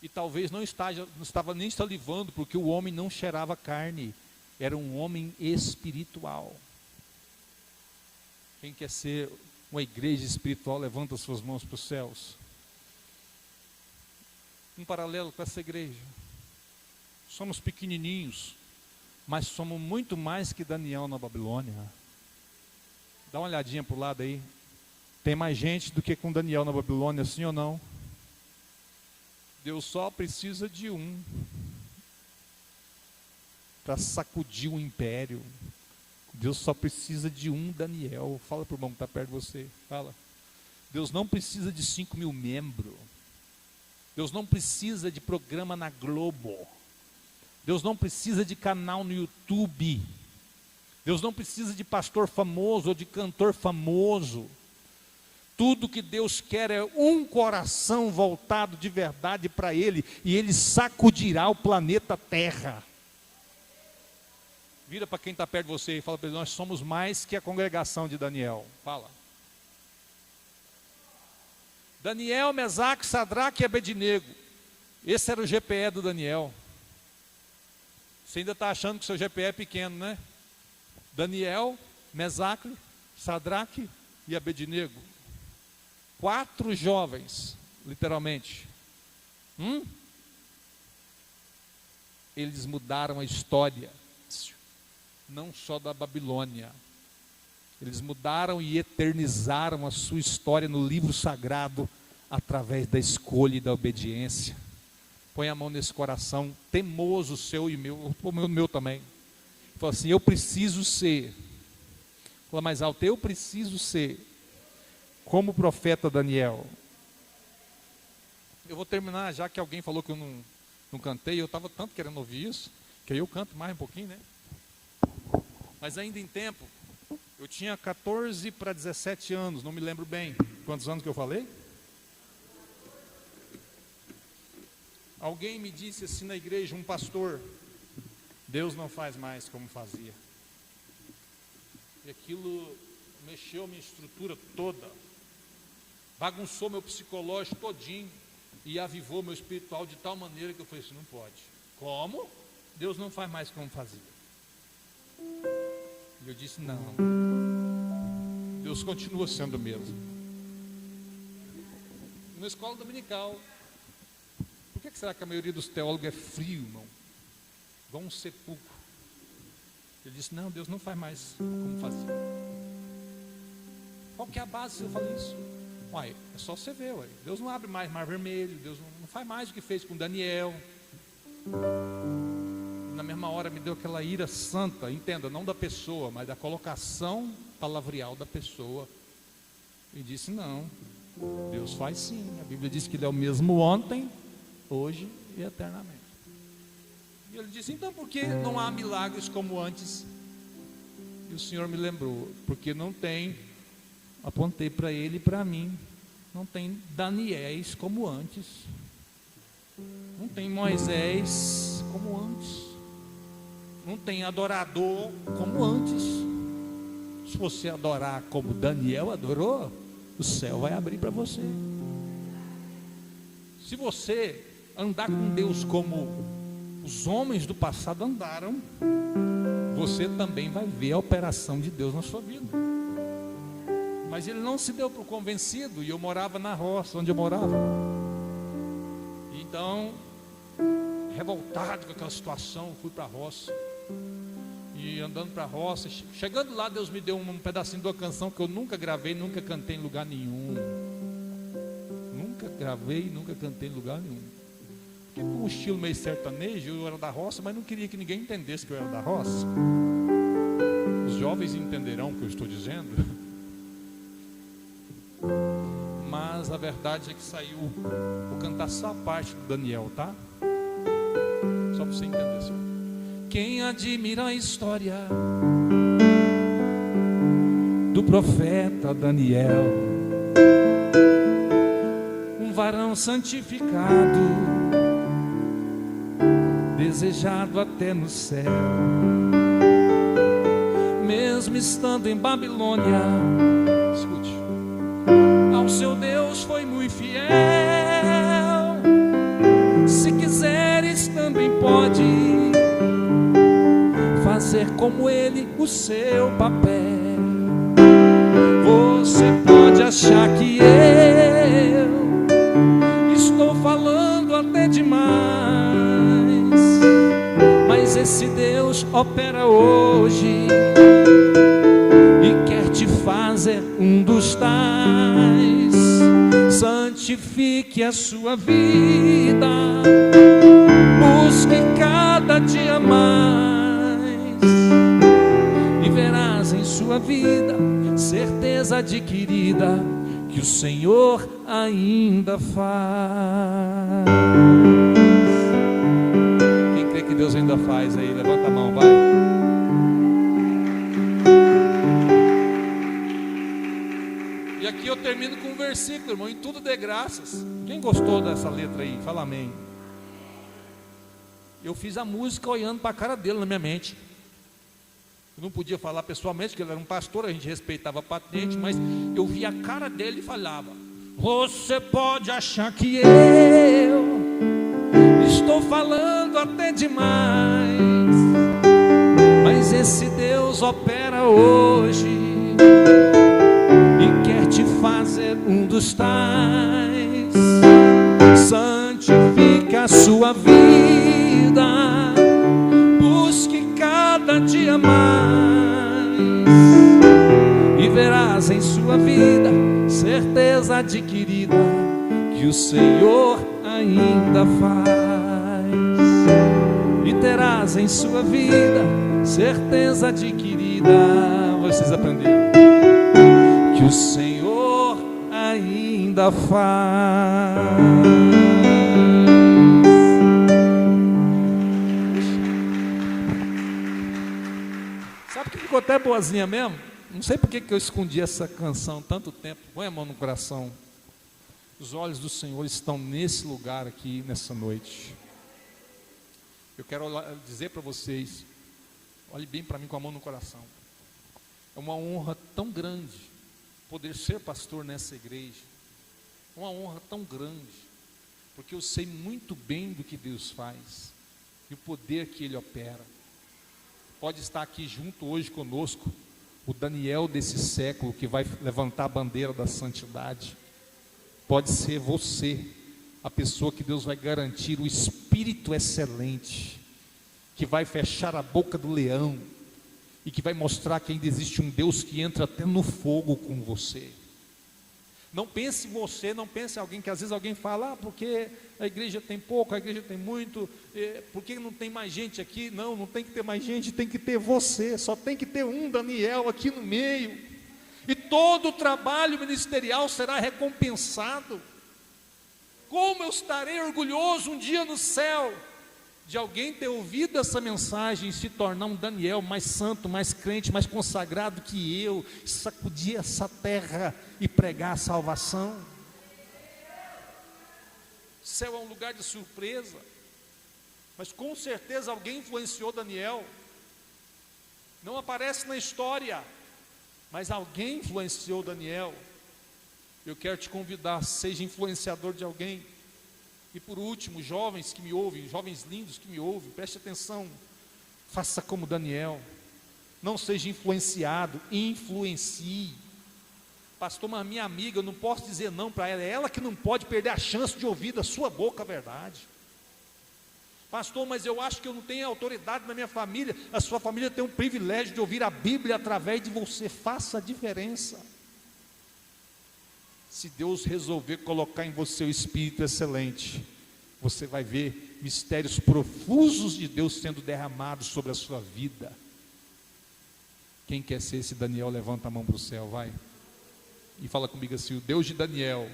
E talvez não estava nem salivando, porque o homem não cheirava carne. Era um homem espiritual. Quem quer ser uma igreja espiritual, levanta as suas mãos para os céus. Um paralelo com essa igreja. Somos pequenininhos, mas somos muito mais que Daniel na Babilônia. Dá uma olhadinha para o lado aí. Tem mais gente do que com Daniel na Babilônia, sim ou não? Deus só precisa de um. para sacudir um império. Deus só precisa de um Daniel. Fala para o irmão que está perto de você. Fala. Deus não precisa de 5.000 membros. Deus não precisa de programa na Globo. Deus não precisa de canal no YouTube. Deus não precisa de pastor famoso ou de cantor famoso. Tudo que Deus quer é um coração voltado de verdade para Ele, e Ele sacudirá o planeta Terra. Vira para quem está perto de você e fala para ele: nós somos mais que a congregação de Daniel. Fala. Daniel, Mesaque, Sadraque e Abednego. Esse era o GPE do Daniel. Você ainda está achando que o seu GPE é pequeno, né? Daniel, Mesaque, Sadraque e Abednego. 4 jovens, literalmente. Eles mudaram a história, não só da Babilônia. Eles mudaram e eternizaram a sua história no livro sagrado, através da escolha e da obediência. Põe a mão nesse coração temoso seu e meu, o meu também. Fala assim: eu preciso ser. Fala mais alto: eu preciso ser como o profeta Daniel. Eu vou terminar, já que alguém falou que eu não cantei. Eu estava tanto querendo ouvir isso, que aí eu canto mais um pouquinho, né? Mas ainda em tempo, eu tinha 14 para 17 anos, não me lembro bem quantos anos que eu falei. Alguém me disse assim na igreja, um pastor: Deus não faz mais como fazia. E aquilo mexeu minha estrutura toda, bagunçou meu psicológico todinho e avivou meu espiritual de tal maneira que eu falei assim: não pode. Como? Deus não faz mais como fazia. E eu disse: não, Deus continua sendo o mesmo. Na escola dominical, por que será que a maioria dos teólogos é frio, irmão? Igual um sepulcro. Ele disse: não, Deus não faz mais como fazia. Qual que é a base se eu falei isso? Uai, é só você ver, uai. Deus não abre mais mar vermelho, Deus não faz mais o que fez com Daniel. Na mesma hora me deu aquela ira santa, entenda, não da pessoa, mas da colocação palavrial da pessoa. E disse: não, Deus faz sim. A Bíblia diz que Ele é o mesmo ontem, hoje e eternamente. E ele disse: então por que não há milagres como antes? E o Senhor me lembrou: porque não tem, apontei para ele e para mim, não tem Daniéis como antes, não tem Moisés como antes, não tem adorador como antes. Se você adorar como Daniel adorou, o céu vai abrir para você. Se você andar com Deus como os homens do passado andaram, você também vai ver a operação de Deus na sua vida. Mas ele não se deu por convencido, e eu morava na roça, onde eu morava. Então, revoltado com aquela situação, fui para a roça. E andando para a roça, chegando lá, Deus me deu um pedacinho de uma canção que eu nunca gravei, nunca cantei em lugar nenhum. Nunca gravei, nunca cantei em lugar nenhum. Porque com um estilo meio sertanejo, eu era da roça, mas não queria que ninguém entendesse que eu era da roça. Os jovens entenderão o que eu estou dizendo. Mas a verdade é que saiu, vou cantar só a parte do Daniel, tá? Só para você entender, senhor. Quem admira a história do profeta Daniel, um varão santificado, desejado até no céu, mesmo estando em Babilônia, escute, ao seu Deus foi muito fiel. Se quiseres também pode fazer como ele o seu papel. Você pode achar que eu estou falando até demais, mas esse Deus opera hoje e quer te fazer um dos tais. Santifique a sua vida, busque cada dia mais sua vida, certeza adquirida que o Senhor ainda faz. Quem crê que Deus ainda faz aí? Levanta a mão, vai. E aqui eu termino com um versículo, irmão: em tudo dê graças. Quem gostou dessa letra aí? Fala amém. Eu fiz a música olhando para a cara dele na minha mente. Eu não podia falar pessoalmente, porque ele era um pastor, a gente respeitava a patente, mas eu via a cara dele e falava: você pode achar que eu estou falando até demais, mas esse Deus opera hoje e quer te fazer um dos tais. Santifique a sua vida, busque cada dia mais, e verás em sua vida certeza adquirida que o Senhor ainda faz. E terás em sua vida certeza adquirida, vocês aprenderam, que o Senhor ainda faz. Sabe o que ficou até boazinha mesmo? Não sei por que eu escondi essa canção tanto tempo. Põe a mão no coração. Os olhos do Senhor estão nesse lugar aqui, nessa noite. Eu quero dizer para vocês, olhe bem para mim com a mão no coração. É uma honra tão grande poder ser pastor nessa igreja. Uma honra tão grande, porque eu sei muito bem do que Deus faz e o poder que Ele opera. Pode estar aqui junto hoje conosco o Daniel desse século, que vai levantar a bandeira da santidade. Pode ser você, a pessoa que Deus vai garantir o espírito excelente, que vai fechar a boca do leão e que vai mostrar que ainda existe um Deus que entra até no fogo com você. Não pense em você, não pense em alguém, que às vezes alguém fala: porque a igreja tem pouco, a igreja tem muito, por que não tem mais gente aqui? Não, não tem que ter mais gente, tem que ter você. Só tem que ter um Daniel aqui no meio, e todo o trabalho ministerial será recompensado. Como eu estarei orgulhoso um dia no céu de alguém ter ouvido essa mensagem e se tornar um Daniel mais santo, mais crente, mais consagrado que eu, sacudir essa terra e pregar a salvação. O céu é um lugar de surpresa, mas com certeza alguém influenciou Daniel. Não aparece na história, mas alguém influenciou Daniel. Eu quero te convidar, seja influenciador de alguém. E por último, jovens que me ouvem, jovens lindos que me ouvem, preste atenção, faça como Daniel, não seja influenciado, influencie. Pastor, mas minha amiga, eu não posso dizer não para ela, é ela que não pode perder a chance de ouvir da sua boca a verdade. Pastor, mas eu acho que eu não tenho autoridade na minha família. A sua família tem um privilégio de ouvir a Bíblia através de você. Faça a diferença. Se Deus resolver colocar em você o Espírito excelente, você vai ver mistérios profusos de Deus sendo derramados sobre a sua vida. Quem quer ser esse Daniel, levanta a mão para o céu, vai. E fala comigo assim: o Deus de Daniel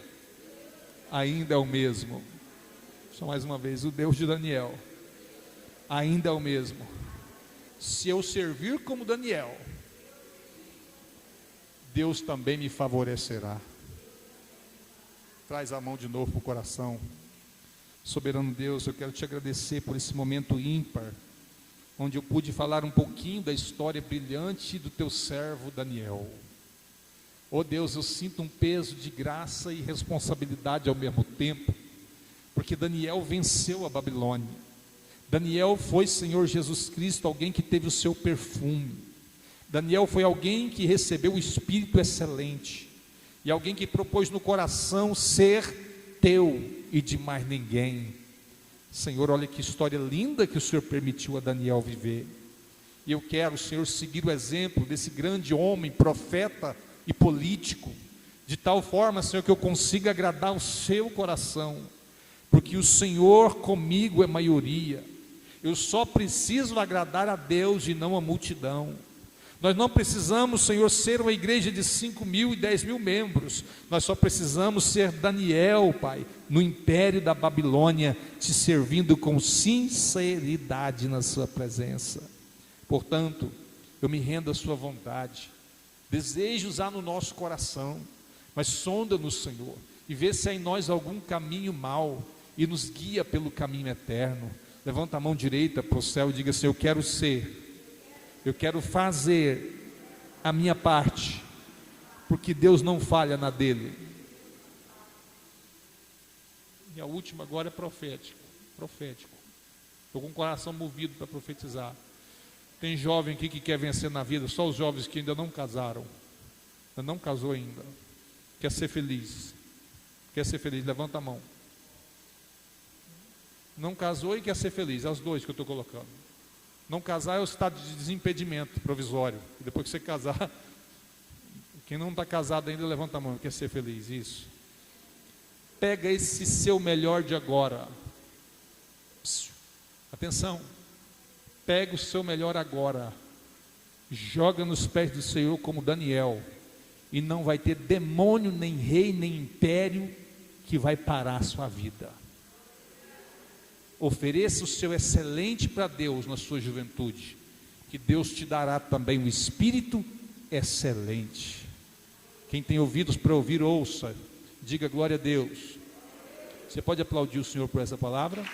ainda é o mesmo. Só mais uma vez: o Deus de Daniel ainda é o mesmo. Se eu servir como Daniel, Deus também me favorecerá. Traz a mão de novo para o coração. Soberano Deus, eu quero te agradecer por esse momento ímpar, onde eu pude falar um pouquinho da história brilhante do teu servo Daniel. Oh Deus, eu sinto um peso de graça e responsabilidade ao mesmo tempo, porque Daniel venceu a Babilônia. Daniel foi, Senhor Jesus Cristo, alguém que teve o seu perfume. Daniel foi alguém que recebeu o Espírito excelente, e alguém que propôs no coração ser teu e de mais ninguém. Senhor, olha que história linda que o Senhor permitiu a Daniel viver. E eu quero, Senhor, seguir o exemplo desse grande homem, profeta e político, de tal forma, Senhor, que eu consiga agradar o seu coração, porque o Senhor comigo é maioria. Eu só preciso agradar a Deus e não a multidão. Nós não precisamos, Senhor, ser uma igreja de 5.000 e 10.000 membros. Nós só precisamos ser Daniel, Pai, no império da Babilônia, te servindo com sinceridade na sua presença. Portanto, eu me rendo à sua vontade. Desejo usar no nosso coração, mas sonda-nos, Senhor, e vê se há em nós algum caminho mau e nos guia pelo caminho eterno. Levanta a mão direita para o céu e diga assim: eu quero fazer a minha parte, porque Deus não falha na dele. E a última agora é profético. Estou com o coração movido para profetizar. Tem jovem aqui que quer vencer na vida, só os jovens que ainda não casaram, ainda não casou ainda, quer ser feliz, levanta a mão. Não casou e quer ser feliz, é os dois que eu estou colocando. Não casar é o estado de desimpedimento provisório, e depois que você casar, quem não está casado ainda, levanta a mão, quer ser feliz, isso. Pega esse seu melhor de agora, atenção, pega o seu melhor agora, joga nos pés do Senhor como Daniel, e não vai ter demônio, nem rei, nem império que vai parar a sua vida. Ofereça o seu excelente para Deus na sua juventude, que Deus te dará também um espírito excelente. Quem tem ouvidos para ouvir, ouça, diga glória a Deus. Você pode aplaudir o Senhor por essa palavra?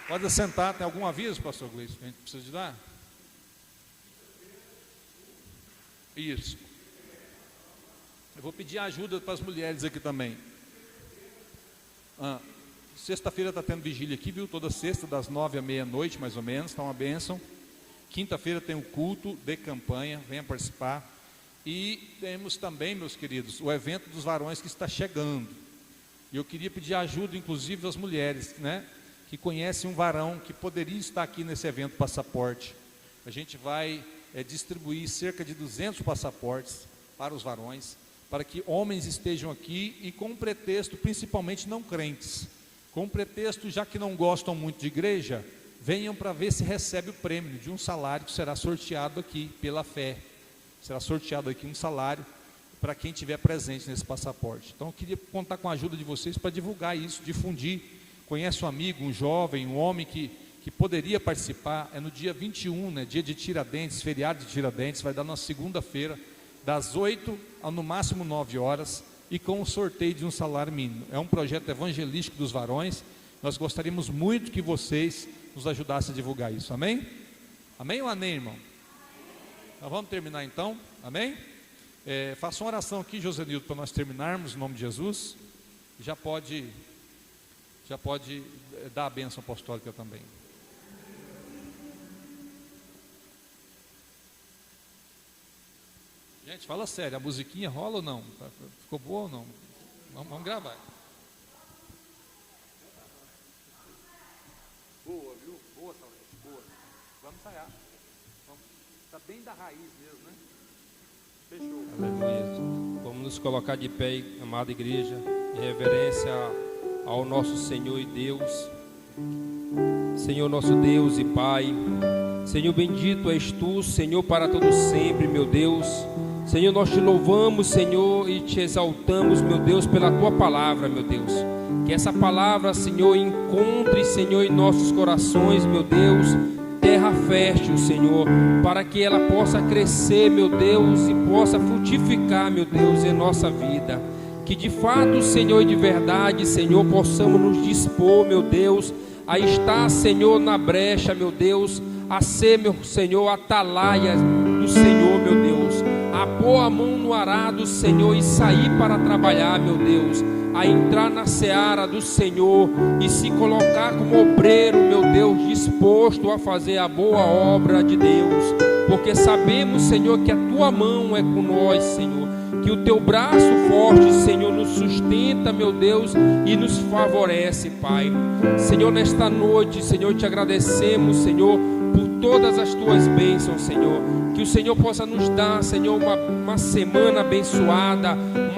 Pode sentar. Tem algum aviso, pastor Gleison, que a gente precisa de dar? Isso. Eu vou pedir ajuda para as mulheres aqui também. Sexta-feira está tendo vigília aqui, viu? Toda sexta, das 9 à meia-noite, mais ou menos, está uma bênção. Quinta-feira tem o culto de campanha, venha participar. E temos também, meus queridos, o evento dos varões que está chegando. E eu queria pedir ajuda, inclusive, das mulheres, né? Que conhecem um varão que poderia estar aqui nesse evento passaporte. A gente vai distribuir cerca de 200 passaportes para os varões, para que homens estejam aqui e com um pretexto, principalmente não crentes, com um pretexto, já que não gostam muito de igreja, venham para ver se recebe o prêmio de um salário que será sorteado aqui pela fé. Será sorteado aqui um salário para quem estiver presente nesse passaporte. Então eu queria contar com a ajuda de vocês para divulgar isso, difundir. Conhece um amigo, um jovem, um homem que poderia participar. É no dia 21, né, dia de Tiradentes, feriado de Tiradentes, vai dar na segunda-feira, das 8 a no máximo 9 horas, e com o sorteio de um salário mínimo. É um projeto evangelístico dos varões. Nós gostaríamos muito que vocês nos ajudassem a divulgar isso, amém? Amém ou amém, irmão? Nós vamos terminar então, amém? Faça uma oração aqui, Josenildo, para nós terminarmos, em nome de Jesus. Já pode dar a bênção apostólica também. Gente, fala sério, a musiquinha rola ou não? Ficou boa ou não? Vamos gravar. Boa, viu? Boa, Salete, boa. Vamos ensaiar. Está bem da raiz mesmo, né? Fechou. Aleluia. Vamos nos colocar de pé, amada igreja, em reverência ao nosso Senhor e Deus. Senhor nosso Deus e Pai, Senhor, bendito és tu, Senhor, para todo sempre, meu Deus. Senhor, nós te louvamos, Senhor, e te exaltamos, meu Deus, pela tua palavra, meu Deus. Que essa palavra, Senhor, encontre, Senhor, em nossos corações, meu Deus, terra fértil, Senhor, para que ela possa crescer, meu Deus, e possa frutificar, meu Deus, em nossa vida. Que de fato, Senhor, e de verdade, Senhor, possamos nos dispor, meu Deus, a estar, Senhor, na brecha, meu Deus, a ser, meu Senhor, atalaia do Senhor, meu Deus, a pôr a mão no arado, Senhor, e sair para trabalhar, meu Deus, a entrar na seara do Senhor e se colocar como obreiro, meu Deus, disposto a fazer a boa obra de Deus, porque sabemos, Senhor, que a tua mão é com nós, Senhor, que o teu braço forte, Senhor, nos sustenta, meu Deus, e nos favorece, Pai. Senhor, nesta noite, Senhor, te agradecemos, Senhor, por todas as tuas bênçãos, Senhor. Que o Senhor possa nos dar, Senhor, uma semana abençoada,